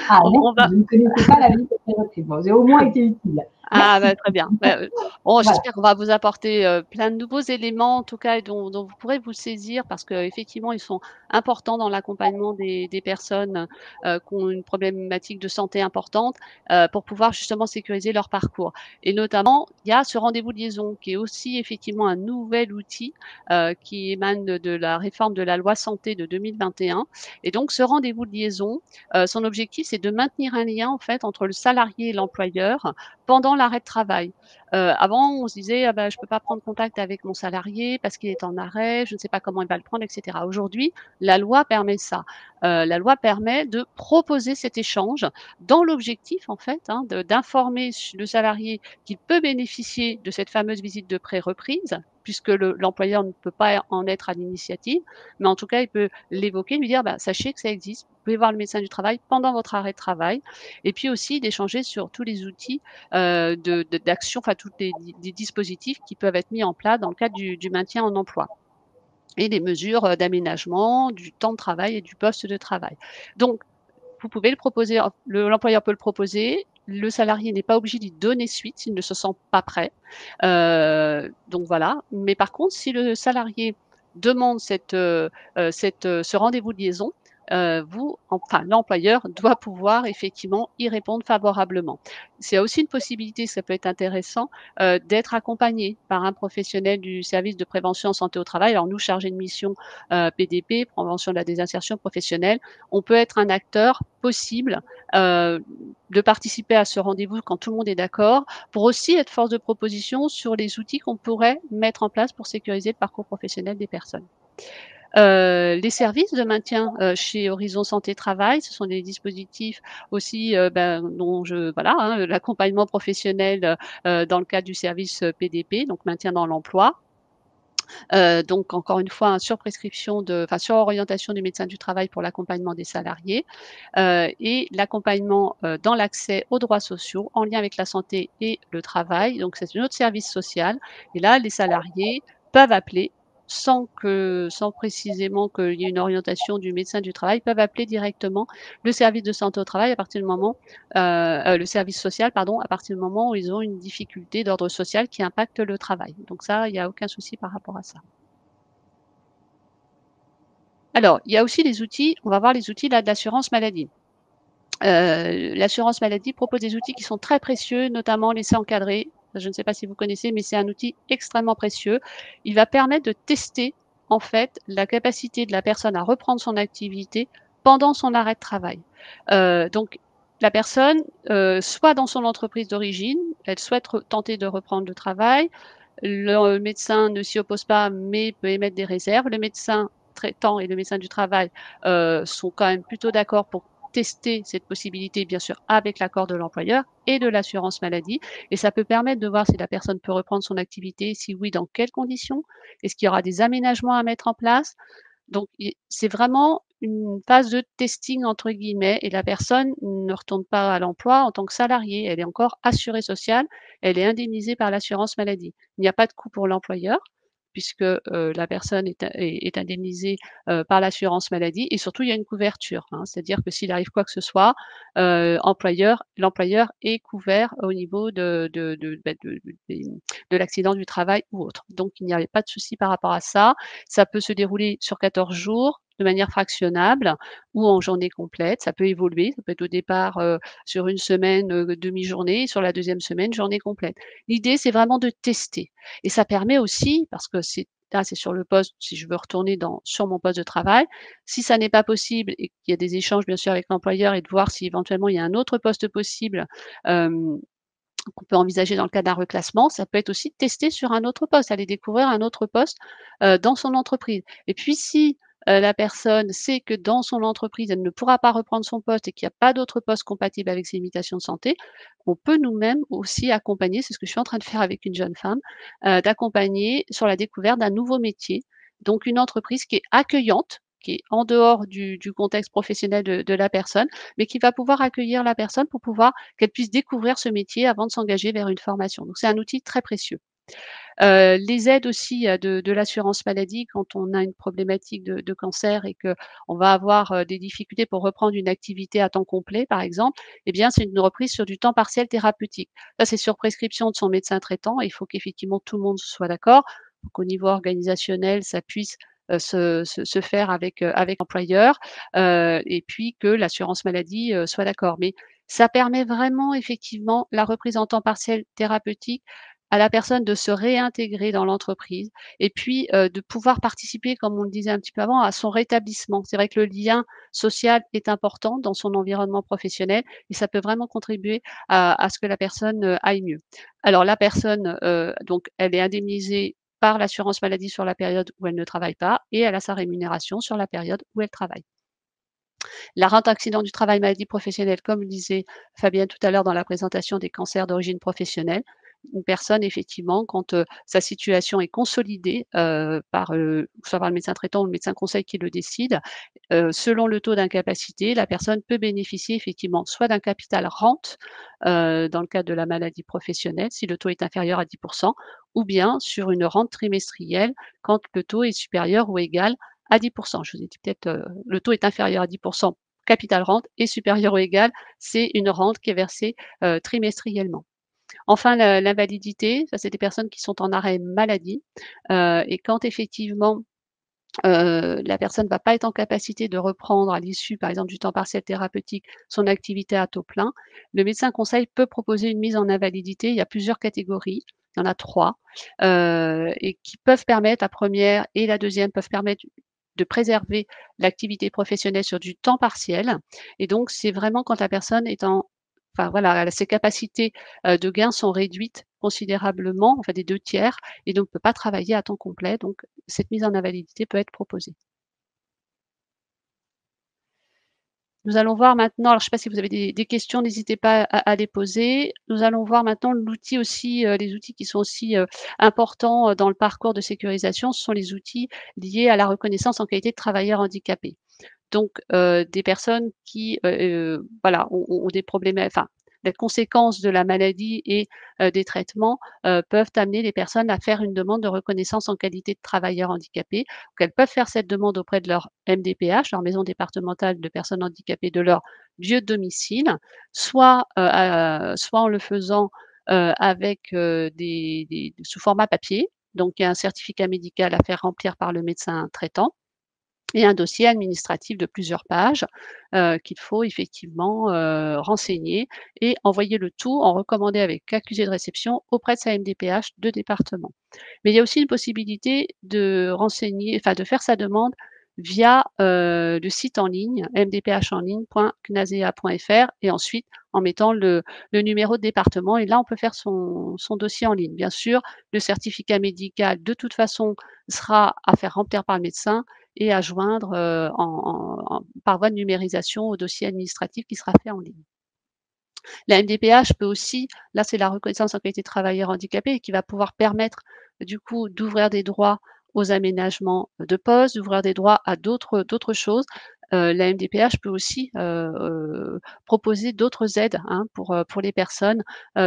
Ah, On va. je ne connaissais pas la visite de pré-reprise. Bon, j'ai au moins été utile. Ah Merci. bah, très bien. Bah, bon, Voilà. j'espère qu'on va vous apporter, plein de nouveaux éléments en tout cas et dont vous pourrez vous saisir parce qu'effectivement ils sont importants dans l'accompagnement des personnes, qui ont une problématique de santé importante, pour pouvoir justement sécuriser leur parcours et notamment, il y a ce rendez-vous de liaison qui est aussi effectivement un nouvel outil, qui émane de la réforme de la loi santé de 2021 et donc ce rendez-vous de liaison, son objectif, c'est de maintenir un lien, en fait, entre le salarié et l'employeur pendant l'arrêt de travail. Avant, on se disait: «Ah bah, je peux pas prendre contact avec mon salarié parce qu'il est en arrêt, je ne sais pas comment il va le prendre» et cetera. Aujourd'hui, la loi permet ça. La loi permet de proposer cet échange dans l'objectif, en fait, hein, de d'informer le salarié qu'il peut bénéficier de cette fameuse visite de pré-reprise, puisque l'employeur ne peut pas en être à l'initiative, mais en tout cas, il peut l'évoquer, lui dire: «Bah, sachez que ça existe, vous pouvez voir le médecin du travail pendant votre arrêt de travail» et puis aussi d'échanger sur tous les outils, d'action, enfin tous les dispositifs qui peuvent être mis en place dans le cadre du maintien en emploi et des mesures, d'aménagement du temps de travail et du poste de travail. Donc vous pouvez le proposer, l'employeur peut le proposer, le salarié n'est pas obligé d'y donner suite s'il ne se sent pas prêt. Donc voilà. Mais par contre, si le salarié demande ce rendez-vous de liaison, enfin l'employeur doit pouvoir effectivement y répondre favorablement. C'est aussi une possibilité, ça peut être intéressant, d'être accompagné par un professionnel du service de prévention en santé au travail. Alors nous, chargés de mission, PDP, prévention de la désinsertion professionnelle, on peut être un acteur possible, de participer à ce rendez-vous quand tout le monde est d'accord, pour aussi être force de proposition sur les outils qu'on pourrait mettre en place pour sécuriser le parcours professionnel des personnes. Les services de maintien, chez Horizon Santé Travail, ce sont des dispositifs aussi, dont voilà, hein, l'accompagnement professionnel, dans le cadre du service, PDP, donc maintien dans l'emploi. Donc encore une fois, hein, sur prescription sur orientation du médecin du travail pour l'accompagnement des salariés, et l'accompagnement, dans l'accès aux droits sociaux en lien avec la santé et le travail. Donc c'est un autre service social et là, les salariés peuvent appeler sans précisément qu'il y ait une orientation du médecin du travail, peuvent appeler directement le service de santé au travail à partir du moment, le service social pardon, à partir du moment où ils ont une difficulté d'ordre social qui impacte le travail. Donc ça, il y a aucun souci par rapport à ça. Alors, il y a aussi les outils, on va voir les outils là de l'assurance maladie. L'assurance maladie propose des outils qui sont très précieux, notamment l'essai encadré. Je ne sais pas si vous connaissez, mais c'est un outil extrêmement précieux. Il va permettre de tester, en fait, la capacité de la personne à reprendre son activité pendant son arrêt de travail. Donc la personne, soit dans son entreprise d'origine, elle souhaite tenter de reprendre le travail. Le médecin ne s'y oppose pas, mais peut émettre des réserves. Le médecin traitant et le médecin du travail, sont quand même plutôt d'accord pour tester cette possibilité, bien sûr, avec l'accord de l'employeur et de l'assurance maladie. Et ça peut permettre de voir si la personne peut reprendre son activité, si oui, dans quelles conditions, est-ce qu'il y aura des aménagements à mettre en place. Donc c'est vraiment une phase de «testing» entre guillemets et la personne ne retourne pas à l'emploi en tant que salariée. Elle est encore assurée sociale, elle est indemnisée par l'assurance maladie. Il n'y a pas de coût pour l'employeur puisque, la personne est indemnisée, par l'assurance maladie et surtout il y a une couverture, hein. C'est-à-dire que s'il arrive quoi que ce soit, l'employeur est couvert au niveau de l'accident du travail ou autre. Donc il n'y avait pas de souci par rapport à ça. Ça peut se dérouler sur 14 jours de manière fractionnable ou en journée complète. Ça peut évoluer, ça peut être au départ, sur une semaine, demi-journée, sur la deuxième semaine, journée complète. L'idée, c'est vraiment de tester et ça permet aussi, parce que c'est sur le poste, si je veux retourner sur mon poste de travail, si ça n'est pas possible et qu'il y a des échanges bien sûr avec l'employeur et de voir si éventuellement il y a un autre poste possible, hem qu'on peut envisager dans le cas d'un reclassement, ça peut être aussi de tester sur un autre poste, aller découvrir un autre poste, dans son entreprise. Et puis si, la personne sait que dans son entreprise, elle ne pourra pas reprendre son poste et qu'il y a pas d'autre poste compatible avec ses limitations de santé, on peut nous-mêmes aussi accompagner, c'est ce que je suis en train de faire avec une jeune femme, d'accompagner sur la découverte d'un nouveau métier. Donc une entreprise qui est accueillante, qui est en dehors du contexte professionnel de la personne, mais qui va pouvoir accueillir la personne pour pouvoir qu'elle puisse découvrir ce métier avant de s'engager vers une formation. Donc c'est un outil très précieux. Les aides aussi, de l'assurance maladie quand on a une problématique de cancer et qu'on va avoir, des difficultés pour reprendre une activité à temps complet, par exemple, eh bien, c'est une reprise sur du temps partiel thérapeutique. Ça, c'est sur prescription de son médecin traitant et il faut qu'effectivement tout le monde soit d'accord pour qu'au niveau organisationnel, ça puisse, se faire avec l'employeur, et puis que l'assurance maladie, soit d'accord. Mais ça permet vraiment effectivement la reprise en temps partiel thérapeutique à la personne de se réintégrer dans l'entreprise et puis, de pouvoir participer, comme on le disait un petit peu avant, à son rétablissement. C'est vrai que le lien social est important dans son environnement professionnel et ça peut vraiment contribuer à ce que la personne, aille mieux. Alors la personne, donc elle est indemnisée par l'assurance maladie sur la période où elle ne travaille pas et elle a sa rémunération sur la période où elle travaille. La rente accident du travail maladie professionnelle, comme le disait Fabienne tout à l'heure dans la présentation des cancers d'origine professionnelle, une personne effectivement quand, sa situation est consolidée, par, soit par le médecin traitant ou le médecin conseil qui le décide, selon le taux d'incapacité, la personne peut bénéficier effectivement soit d'un capital rente, dans le cadre de la maladie professionnelle, si le taux est inférieur à 10, ou bien sur une rente trimestrielle quand le taux est supérieur ou égal à 10. Je vous ai dit peut-être, le taux est inférieur à 10, capital rente, et supérieur ou égal, c'est une rente qui est versée, trimestriellement. Enfin, l'invalidité, ça c'est des personnes qui sont en arrêt maladie, et quand effectivement, la personne ne va pas être en capacité de reprendre à l'issue, par exemple, du temps partiel thérapeutique, son activité à taux plein, le médecin conseil peut proposer une mise en invalidité. Il y a plusieurs catégories, il y en a 3, et qui peuvent permettre, la première et la deuxième peuvent permettre de préserver l'activité professionnelle sur du temps partiel, et donc c'est vraiment quand la personne est en, enfin voilà, ses capacités, de gain sont réduites considérablement, enfin des 2 tiers, et donc ne peut pas travailler à temps complet, donc cette mise en invalidité peut être proposée. Nous allons voir maintenant, alors je ne sais pas si vous avez des questions, n'hésitez pas à les poser. Nous allons voir maintenant l'outil aussi, les outils qui sont aussi, importants, dans le parcours de sécurisation, ce sont les outils liés à la reconnaissance en qualité de travailleur handicapé. Donc, des personnes qui, voilà, ont des problèmes, enfin, les conséquences de la maladie et des traitements, peuvent amener les personnes à faire une demande de reconnaissance en qualité de travailleur handicapé. Donc elles peuvent faire cette demande auprès de leur MDPH, leur maison départementale de personnes handicapées, de leur lieu de domicile, soit en le faisant, avec, des sous format papier. Donc il y a un certificat médical à faire remplir par le médecin traitant et un dossier administratif de plusieurs pages, qu'il faut effectivement, renseigner et envoyer le tout en recommandé avec accusé de réception auprès de sa MDPH de département. Mais il y a aussi une possibilité de renseigner, enfin de faire sa demande via, le site en ligne mdphenligne.cnasea.fr, et ensuite en mettant le numéro de département, et là on peut faire son dossier en ligne. Bien sûr, le certificat médical de toute façon sera à faire remplir par le médecin et à joindre, par voie de numérisation au dossier administratif qui sera fait en ligne. La MDPH peut aussi, là c'est la reconnaissance en qualité de travailleur handicapé, qui va pouvoir permettre du coup d'ouvrir des droits aux aménagements de poste, d'ouvrir des droits à d'autres choses. La MDPH peut aussi, proposer d'autres aides, hein, pour les personnes,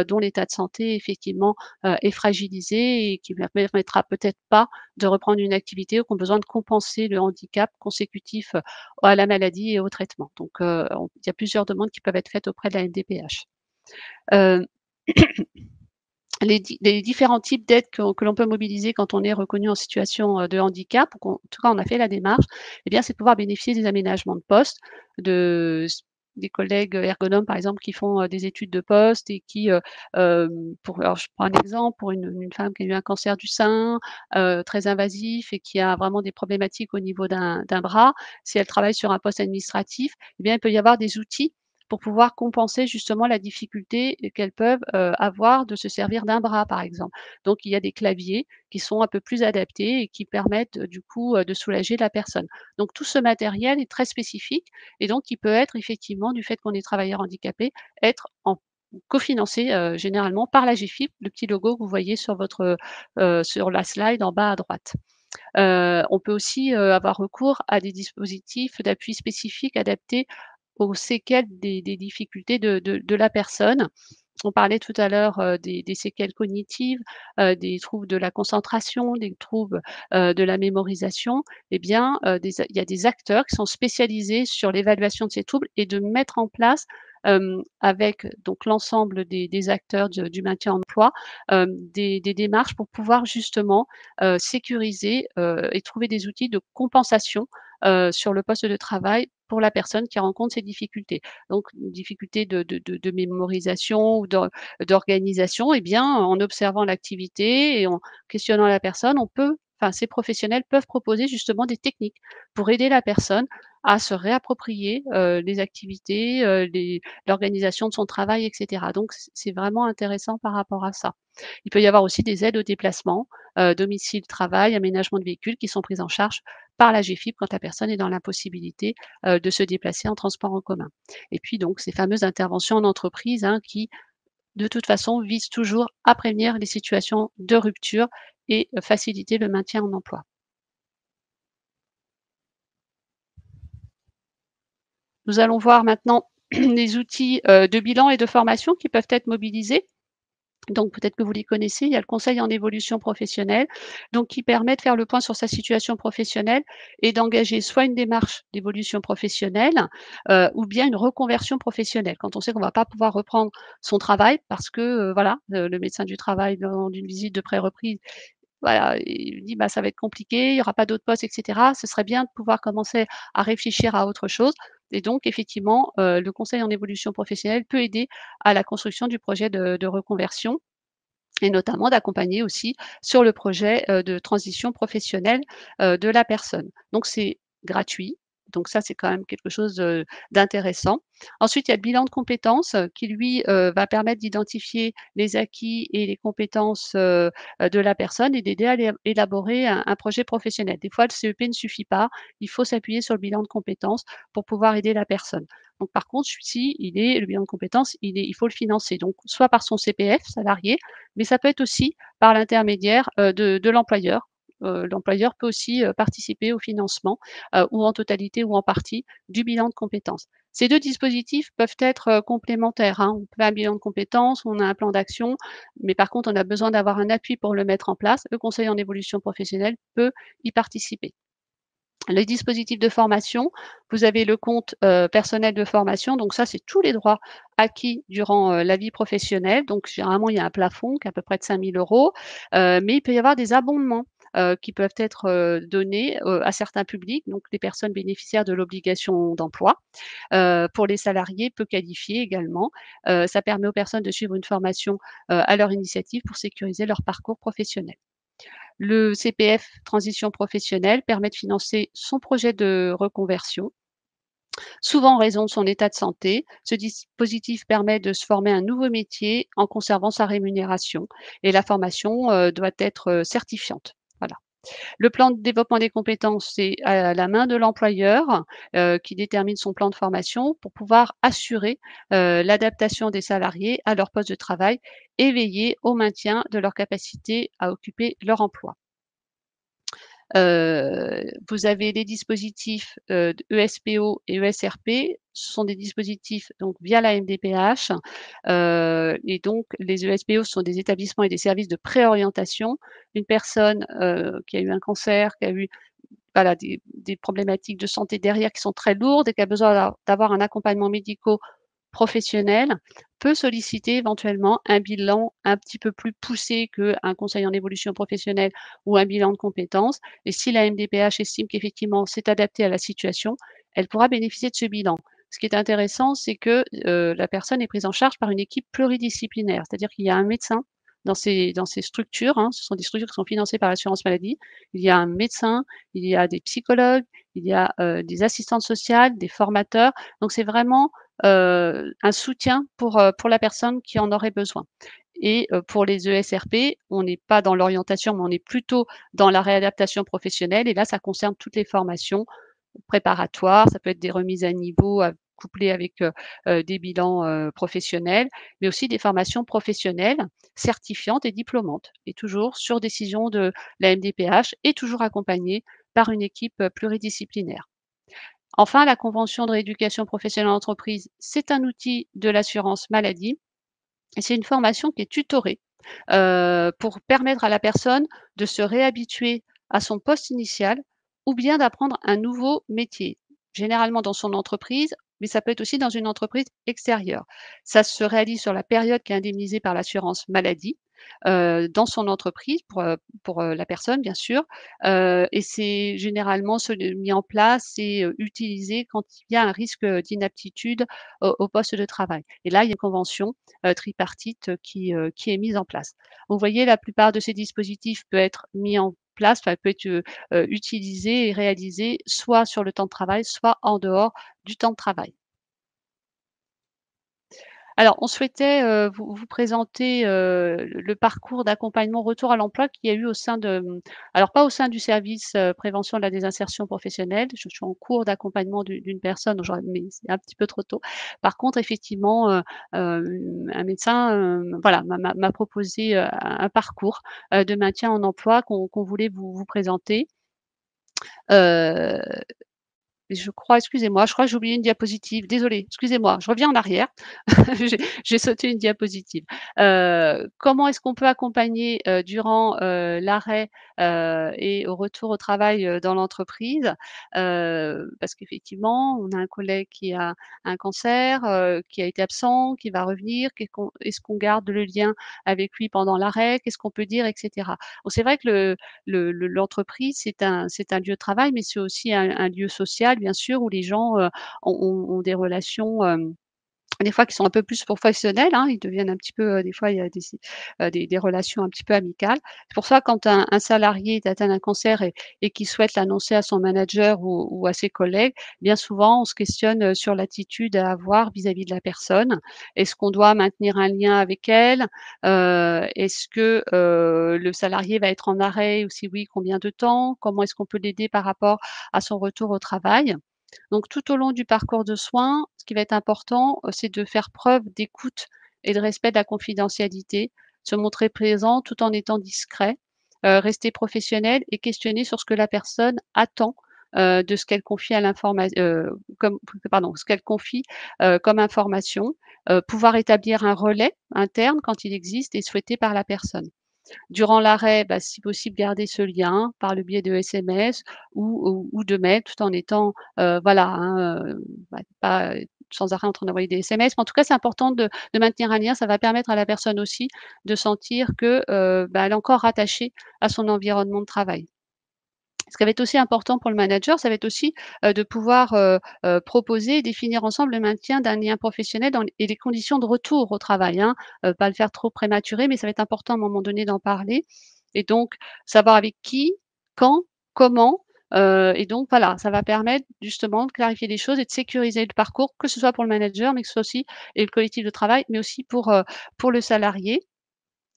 dont l'état de santé effectivement, est fragilisé et qui ne permettra peut-être pas de reprendre une activité, ou qui ont besoin de compenser le handicap consécutif, à la maladie et au traitement. Donc, il y a plusieurs demandes qui peuvent être faites auprès de la MDPH. Heu, les différents types d'aides que l'on peut mobiliser quand on est reconnu en situation, de handicap, ou qu'en tout cas on a fait la démarche, eh bien, c'est pouvoir bénéficier des aménagements de poste, de s des collègues ergonomes par exemple qui font, des études de poste et qui, alors je prends un exemple, pour une femme qui a eu un cancer du sein, très invasif, et qui a vraiment des problématiques au niveau d'un bras. Si elle travaille sur un poste administratif, eh bien, il peut y avoir des outils pour pouvoir compenser justement la difficulté qu'elles peuvent, avoir de se servir d'un bras, par exemple. Donc il y a des claviers qui sont un peu plus adaptés et qui permettent, du coup, de soulager la personne. Donc tout ce matériel est très spécifique, et donc il peut être effectivement, du fait qu'on est travailleur handicapé, être en cofinancé, généralement par la l'AGEFIP, le petit logo que vous voyez sur sur la slide en bas à droite. On peut aussi, avoir recours à des dispositifs d'appui spécifiques adaptés aux séquelles des difficultés de la personne. On parlait tout à l'heure, des séquelles cognitives, des troubles de la concentration, des troubles, de la mémorisation. Eh bien, il y a des acteurs qui sont spécialisés sur l'évaluation de ces troubles, et de mettre en place, avec donc l'ensemble des acteurs du maintien en emploi, des démarches pour pouvoir justement, sécuriser, et trouver des outils de compensation, sur le poste de travail pour la personne qui rencontre ces difficultés. Donc une difficulté de mémorisation ou d'organisation, eh bien, en observant l'activité et en questionnant la personne, ces professionnels peuvent proposer justement des techniques pour aider la personne à se réapproprier, les activités, l'organisation de son travail et cetera. Donc c'est vraiment intéressant par rapport à ça. Il peut y avoir aussi des aides au déplacement, domicile, travail, aménagement de véhicules qui sont prises en charge par la GFIP quand la personne est dans l'impossibilité, de se déplacer en transport en commun. Et puis donc ces fameuses interventions en entreprise, hein, qui de toute façon visent toujours à prévenir les situations de rupture et faciliter le maintien en emploi. Nous allons voir maintenant les outils, de bilan et de formation qui peuvent être mobilisés. Donc peut-être que vous les connaissez, il y a le conseil en évolution professionnelle, donc qui permet de faire le point sur sa situation professionnelle et d'engager soit une démarche d'évolution professionnelle, ou bien une reconversion professionnelle. Quand on sait qu'on ne va pas pouvoir reprendre son travail parce que, voilà, le médecin du travail lors d'une visite de pré-reprise, voilà, il dit: «Bah, ça va être compliqué, il y aura pas d'autres postes et cetera». Ce serait bien de pouvoir commencer à réfléchir à autre chose et donc effectivement, le conseil en évolution professionnelle peut aider à la construction du projet de reconversion et notamment d'accompagner aussi sur le projet, de transition professionnelle, de la personne. Donc c'est gratuit, donc ça, c'est quand même quelque chose, d'intéressant. Ensuite, il y a le bilan de compétences, qui lui, va permettre d'identifier les acquis et les compétences, de la personne et d'aider à élaborer un projet professionnel. Des fois, le CEP ne suffit pas, il faut s'appuyer sur le bilan de compétences pour pouvoir aider la personne. Donc par contre, celui-ci, le bilan de compétences, il faut le financer, donc soit par son CPF salarié, mais ça peut être aussi par l'intermédiaire, de l'employeur. L'employeur peut aussi, participer au financement, ou en totalité ou en partie du bilan de compétences. Ces 2 dispositifs peuvent être, complémentaires, hein. On fait un bilan de compétences, on a un plan d'action, mais par contre, on a besoin d'avoir un appui pour le mettre en place. Le conseil en évolution professionnelle peut y participer. Les dispositifs de formation, vous avez le compte, personnel de formation, donc ça, c'est tous les droits acquis durant, la vie professionnelle. Donc généralement, il y a un plafond qui est à peu près de 5 000 €, mais il peut y avoir des abondements, qui peuvent être, donnés, à certains publics, donc les personnes bénéficiaires de l'obligation d'emploi. Pour les salariés peu qualifiés également, ça permet aux personnes de suivre une formation, à leur initiative pour sécuriser leur parcours professionnel. Le CPF transition professionnelle permet de financer son projet de reconversion, souvent en raison de son état de santé. Ce dispositif permet de se former un nouveau métier en conservant sa rémunération et la formation, doit être, certifiante. Voilà. Le plan de développement des compétences, c'est à la main de l'employeur, qui détermine son plan de formation pour pouvoir assurer, l'adaptation des salariés à leur poste de travail et veiller au maintien de leur capacité à occuper leur emploi. Vous avez les dispositifs, de ESPO et ESRP. Ce sont des dispositifs donc via la MDPH, et donc les ESPO, ce sont des établissements et des services de préorientation. Une personne, qui a eu un cancer, qui a eu voilà des problématiques de santé derrière qui sont très lourdes et qui a besoin d'avoir un accompagnement médico-professionnel, peut solliciter éventuellement un bilan un petit peu plus poussé qu'un conseil en évolution professionnelle ou un bilan de compétences et si la MDPH estime qu'effectivement c'est adapté à la situation, elle pourra bénéficier de ce bilan. Ce qui est intéressant, c'est que, la personne est prise en charge par une équipe pluridisciplinaire. C'est-à-dire qu'il y a un médecin dans ces structures, hein, ce sont des structures qui sont financées par l'assurance maladie. Il y a un médecin, il y a des psychologues, il y a, des assistantes sociales, des formateurs. Donc c'est vraiment, un soutien pour la personne qui en aurait besoin et pour les ESRP, on n'est pas dans l'orientation, mais on est plutôt dans la réadaptation professionnelle et là, ça concerne toutes les formations préparatoires, ça peut être des remises à niveau couplées avec, des bilans, professionnels, mais aussi des formations professionnelles certifiantes et diplômantes et toujours sur décision de la MDPH et toujours accompagnées par une équipe, pluridisciplinaire. Enfin, la convention de rééducation professionnelle en entreprise, c'est un outil de l'assurance maladie et c'est une formation qui est tutorée, pour permettre à la personne de se réhabituer à son poste initial ou bien d'apprendre un nouveau métier. généralement dans son entreprise, mais ça peut être aussi dans une entreprise extérieure. Ça se réalise sur la période qui est indemnisée par l'assurance maladie, dans son entreprise pour la personne bien sûr, et c'est généralement mis en place et utilisé quand il y a un risque, d'inaptitude au poste de travail et là, il y a une convention, tripartite, qui est mise en place. Vous voyez, la plupart de ces dispositifs peut être mis en place, enfin peut être, utilisé et réalisé soit sur le temps de travail, soit en dehors du temps de travail. Alors, on souhaitait, vous présenter, le parcours d'accompagnement retour à l'emploi qu'il y a eu au sein de, alors pas au sein du service, prévention de la désinsertion professionnelle. Je suis en cours d'accompagnement d'une personne, donc mais c'est un petit peu trop tôt. Par contre, effectivement, un médecin, voilà, m'a proposé, un parcours, de maintien en emploi qu'on voulait vous présenter. Heu je crois, excusez-moi, je crois que j'ai oublié une diapositive. Désolée, excusez-moi, je reviens en arrière. J'ai j'ai sauté une diapositive. Comment est-ce qu'on peut accompagner, durant, l'arrêt, et au retour au travail, dans l'entreprise? Parce qu'effectivement, on a un collègue qui a un cancer, qui a été absent, qui va revenir. Est-ce qu'on garde le lien avec lui pendant l'arrêt? Qu'est-ce qu'on peut dire et cetera? Bon, c'est vrai que l'entreprise, c'est un lieu de travail, mais c'est aussi un lieu social, bien sûr, où les gens, ont des relations, des fois qui sont un peu plus professionnelles, hein. Ils deviennent un petit peu, des fois il y a des relations un petit peu amicales. C'est pour ça quand un salarié est atteint d'un cancer et qu'il souhaite l'annoncer à son manager ou à ses collègues, bien souvent on se questionne, sur l'attitude à avoir vis-à-vis de la personne. Est-ce qu'on doit maintenir un lien avec elle? Est-ce que, le salarié va être en arrêt ou si oui, combien de temps? Comment est-ce qu'on peut l'aider par rapport à son retour au travail? Donc tout au long du parcours de soins, ce qui va être important, c'est de faire preuve d'écoute et de respect de la confidentialité, se montrer présent tout en étant discret, rester professionnel et questionner sur ce que la personne attend, de ce qu'elle confie à comme pardon, ce qu'elle confie, comme information, pouvoir établir un relais interne quand il existe et souhaité par la personne. Durant l'arrêt, bah, si possible, garder ce lien par le biais de SMS ou de mails tout en étant, voilà, hein, pas sans arrêt en train d'envoyer des SMS. Mais en tout cas, c'est important de maintenir un lien. Ça va permettre à la personne aussi de sentir que, bah, elle est encore rattachée à son environnement de travail. Ce qui va être aussi important pour le manager, ça va être aussi, de pouvoir, proposer et définir ensemble le maintien d'un lien professionnel et les conditions de retour au travail, hein. Pas le faire trop prématuré, mais ça va être important à un moment donné d'en parler et donc savoir avec qui, quand, comment, et donc voilà, ça va permettre justement de clarifier les choses et de sécuriser le parcours, que ce soit pour le manager, mais que ce soit aussi et le collectif de travail, mais aussi pour le salarié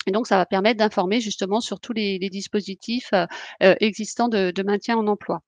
et donc ça va permettre d'informer justement sur tous les dispositifs, existants de maintien en emploi.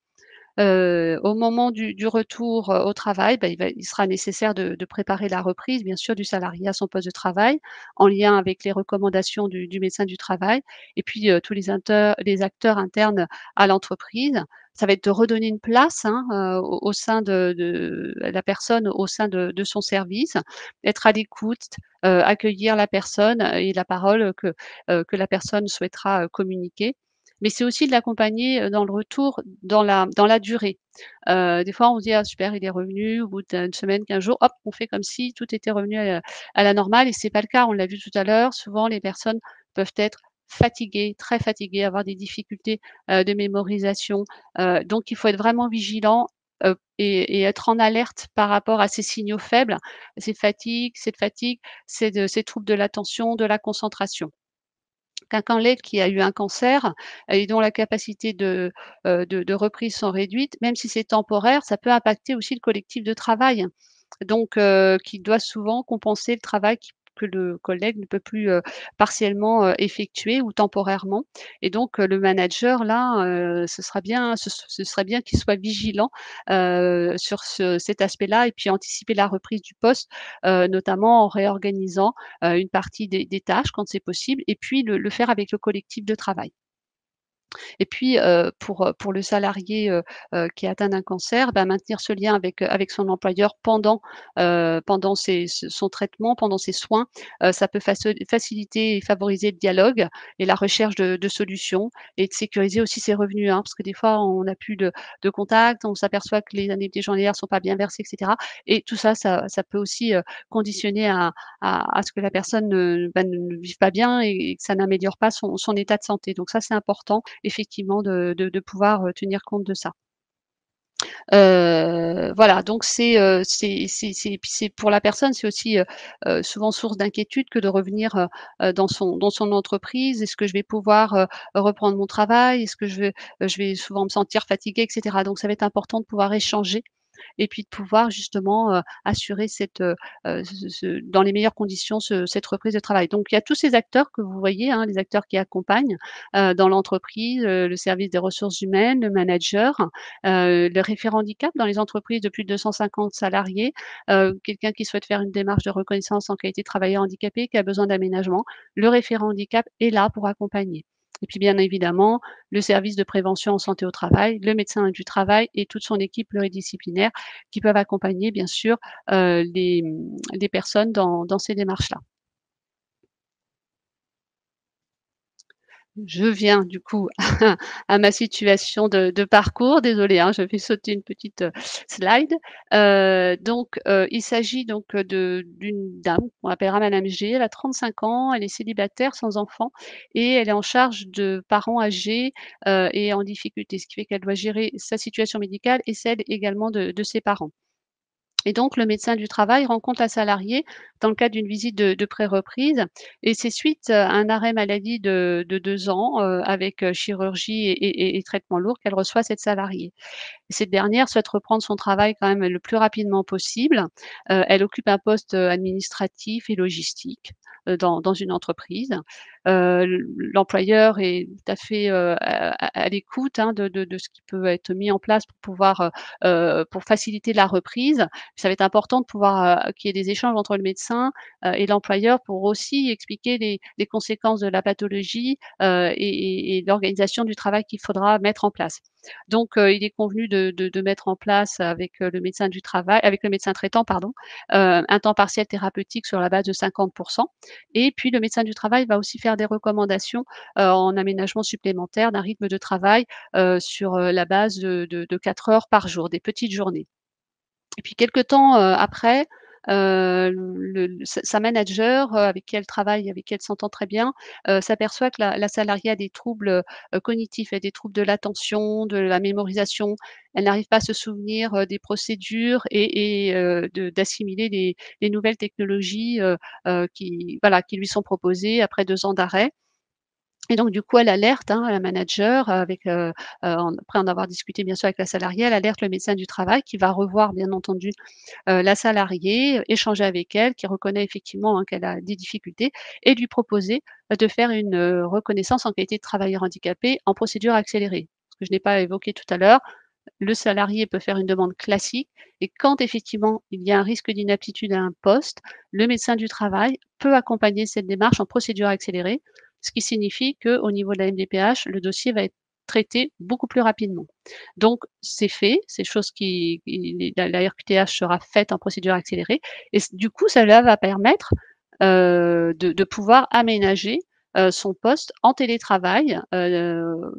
Au moment du retour, au travail, bah, il sera nécessaire de préparer la reprise, bien sûr, du salarié à son poste de travail, en lien avec les recommandations du médecin du travail et puis, tous les acteurs internes à l'entreprise. Ça va être de redonner une place, hein, au sein de la personne au sein de son service, être à l'écoute, accueillir la personne et la parole que la personne souhaitera, communiquer. Mais c'est aussi de l'accompagner, dans le retour, dans la durée. Des fois, on se dit: «Ah super, il est revenu», au bout d'une semaine, 15 jours, hop, on fait comme si tout était revenu à la normale et c'est pas le cas. On l'a vu tout à l'heure, souvent les personnes peuvent être fatiguées, très fatiguées, avoir des difficultés, de mémorisation, donc il faut être vraiment vigilant, et être en alerte par rapport à ces signaux faibles, cette fatigue, ces troubles de l'attention, de la concentration. Qu'un collègue qui a eu un cancer et dont la capacité de reprise sont réduites, même si c'est temporaire, ça peut impacter aussi le collectif de travail. Donc qui doit souvent compenser le travail que le collègue ne peut plus, partiellement, effectuer ou temporairement et donc le manager là, ce serait bien qu'il soit vigilant, sur cet aspect-là et puis anticiper la reprise du poste, notamment en réorganisant, une partie des tâches quand c'est possible et puis le faire avec le collectif de travail. Et puis, pour le salarié, qui est atteint d'un cancer, bah, maintenir ce lien avec son employeur pendant son traitement, pendant ses soins, ça peut faciliter et favoriser le dialogue et la recherche de solutions et de sécuriser aussi ses revenus, hein. Parce que des fois, on n'a plus de contact, on s'aperçoit que les indemnités journalières sont pas bien versées et cetera et tout ça, ça peut aussi, conditionner à ce que la personne ne vive pas bien et que ça n'améliore pas son état de santé. Donc ça, c'est important effectivement de pouvoir, tenir compte de ça. Voilà, donc puis c'est pour la personne, c'est aussi, souvent source d'inquiétude que de revenir, dans son entreprise. Est-ce que je vais pouvoir, reprendre mon travail? Est-ce que je vais souvent me sentir fatiguée et cetera. Donc ça va être important de pouvoir échanger et puis de pouvoir justement, assurer dans les meilleures conditions cette reprise de travail. Donc il y a tous ces acteurs que vous voyez, hein, les acteurs qui accompagnent, dans l'entreprise, le service des ressources humaines, le manager, le référent handicap dans les entreprises de plus de 250 salariés, quelqu'un qui souhaite faire une démarche de reconnaissance en qualité de travailleur handicapé, qui a besoin d'aménagement. Le référent handicap est là pour accompagner. Et puis bien évidemment, le service de prévention en santé au travail, le médecin du travail et toute son équipe pluridisciplinaire qui peuvent accompagner bien sûr, les personnes dans ces démarches-là. Je viens du coup à ma situation de parcours. Désolée, hein, je vais sauter une petite, slide. Il s'agit donc, d'une dame qu'on appellera madame G. Elle a 35 ans, elle est célibataire sans enfant et elle est en charge de parents âgés, et en difficulté. Ce qui fait qu'elle doit gérer sa situation médicale et celle également de ses parents. Et donc le médecin du travail rencontre la salariée dans le cadre d'une visite de pré-reprise et c'est suite, à un arrêt maladie de 2 ans, avec, chirurgie et traitement lourd qu'elle reçoit cette salariée. Cette dernière souhaite reprendre son travail quand même le plus rapidement possible. Elle occupe un poste, administratif et logistique, dans une entreprise. L'employeur est tout à fait, à l'écoute, hein, de ce qui peut être mis en place pour pouvoir, pour faciliter la reprise. Ça va être important de pouvoir, qu'il y ait des échanges entre le médecin, et l'employeur pour aussi expliquer les conséquences de la pathologie, et l'organisation du travail qu'il faudra mettre en place. Donc, il est convenu de mettre en place avec le médecin traitant pardon, un temps partiel thérapeutique sur la base de 50 et puis le médecin du travail va aussi faire des recommandations, en aménagement supplémentaire d'un rythme de travail, sur, la base de 4 heures par jour, des petites journées. Et puis quelque temps, après, le sa manager, avec qui elle travaille, avec qui elle s'entend très bien, s'aperçoit que la salariée a des troubles, cognitifs. Elle a des troubles de l'attention, de la mémorisation. Elle n'arrive pas à se souvenir, des procédures d'assimiler les nouvelles technologies, qui lui sont proposées après 2 ans d'arrêt. Et donc du coup, elle alerte, hein, la manager après en avoir discuté bien sûr avec la salariée, elle alerte le médecin du travail qui va revoir bien entendu, la salariée, échanger avec elle, qui reconnaît effectivement, hein, qu'elle a des difficultés et lui proposer, de faire une, reconnaissance en qualité de travailleur handicapé en procédure accélérée. Ce que je n'ai pas évoqué tout à l'heure, le salarié peut faire une demande classique et quand effectivement il y a un risque d'inaptitude à un poste, le médecin du travail peut accompagner cette démarche en procédure accélérée, ce qui signifie qu'au niveau de la MDPH, le dossier va être traité beaucoup plus rapidement. Donc c'est fait, c'est chose qui la RQTH sera faite en procédure accélérée et du coup, cela va permettre, de pouvoir aménager, son poste en télétravail,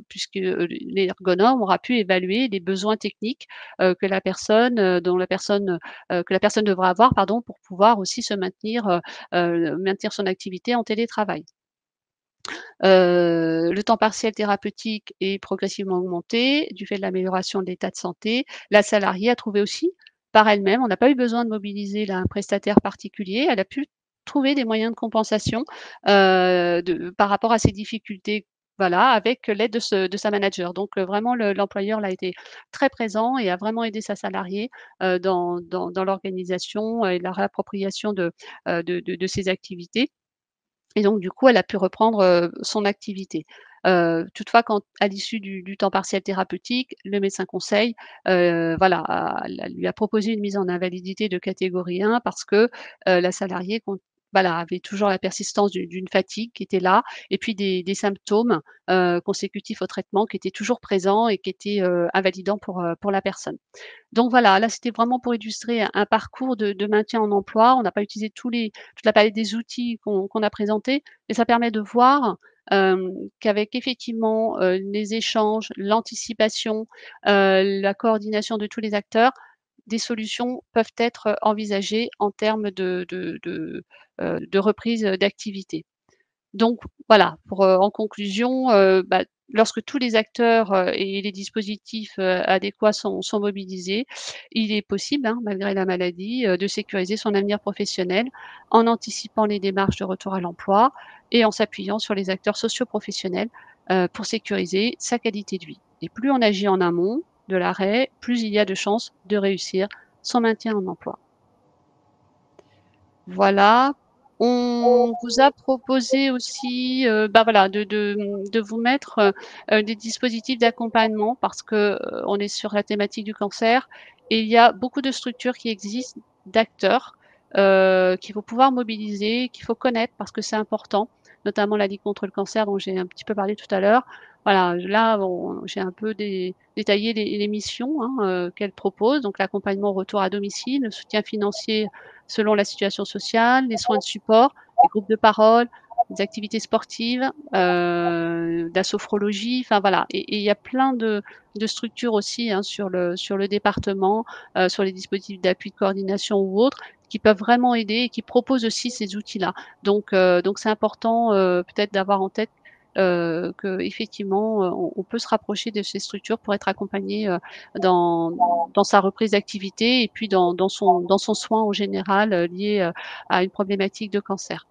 puisque, l'ergonome aura pu évaluer les besoins techniques, que la personne, que la personne devra avoir pardon, pour pouvoir aussi maintenir son activité en télétravail. Le temps partiel thérapeutique est progressivement augmenté du fait de l'amélioration de l'état de santé. La salariée a trouvé aussi par elle-même, on n'a pas eu besoin de mobiliser là un prestataire particulier, elle a pu trouver des moyens de compensation, par rapport à ses difficultés, voilà, avec l'aide de sa manager. Donc, vraiment l'employeur là a été très présent et a vraiment aidé sa salariée, dans l'organisation et la réappropriation de ses activités. Et donc du coup, elle a pu reprendre, son activité. Toutefois, quand à l'issue du temps partiel thérapeutique, le médecin conseil, voilà, lui a proposé une mise en invalidité de catégorie 1 parce que, la salariée voilà, avait toujours la persistance d'une fatigue qui était là et puis des symptômes, consécutifs au traitement qui étaient toujours présents et qui étaient, invalidants pour la personne. Donc voilà, là, c'était vraiment pour illustrer un parcours de maintien en emploi. On n'a pas utilisé toute la palette des outils qu'on a présentés, mais ça permet de voir, qu'avec effectivement, les échanges, l'anticipation, la coordination de tous les acteurs, des solutions peuvent être envisagées en termes de reprise, d'activité. Donc voilà, en conclusion, lorsque tous les acteurs, et les dispositifs, adéquats sont mobilisés, il est possible, hein, malgré la maladie, de sécuriser son avenir professionnel en anticipant les démarches de retour à l'emploi et en s'appuyant sur les acteurs socio-professionnels, pour sécuriser sa qualité de vie. Et plus on agit en amont de l'arrêt, plus il y a de chances de réussir son maintien en emploi. Voilà. On vous a proposé aussi, voilà, de vous mettre, des dispositifs d'accompagnement parce que, on est sur la thématique du cancer et il y a beaucoup de structures qui existent, d'acteurs, qu'il faut pouvoir mobiliser, qu'il faut connaître parce que c'est important, notamment la Ligue contre le cancer dont j'ai un petit peu parlé tout à l'heure. Voilà, là, j'ai un peu détaillé les missions, hein, qu'elle propose, donc l'accompagnement au retour à domicile, le soutien financier selon la situation sociale, les soins de support, les groupes de parole, les activités sportives, de la sophrologie, enfin voilà. Et il y a plein de structures aussi, hein, sur le département, sur les dispositifs d'appui, de coordination ou autres, qui peuvent vraiment aider et qui proposent aussi ces outils-là. Donc c'est important, peut-être d'avoir en tête, qu'effectivement, on peut se rapprocher de ces structures pour être accompagné, dans dans sa reprise d'activité et puis dans son soin en général, lié, à une problématique de cancer.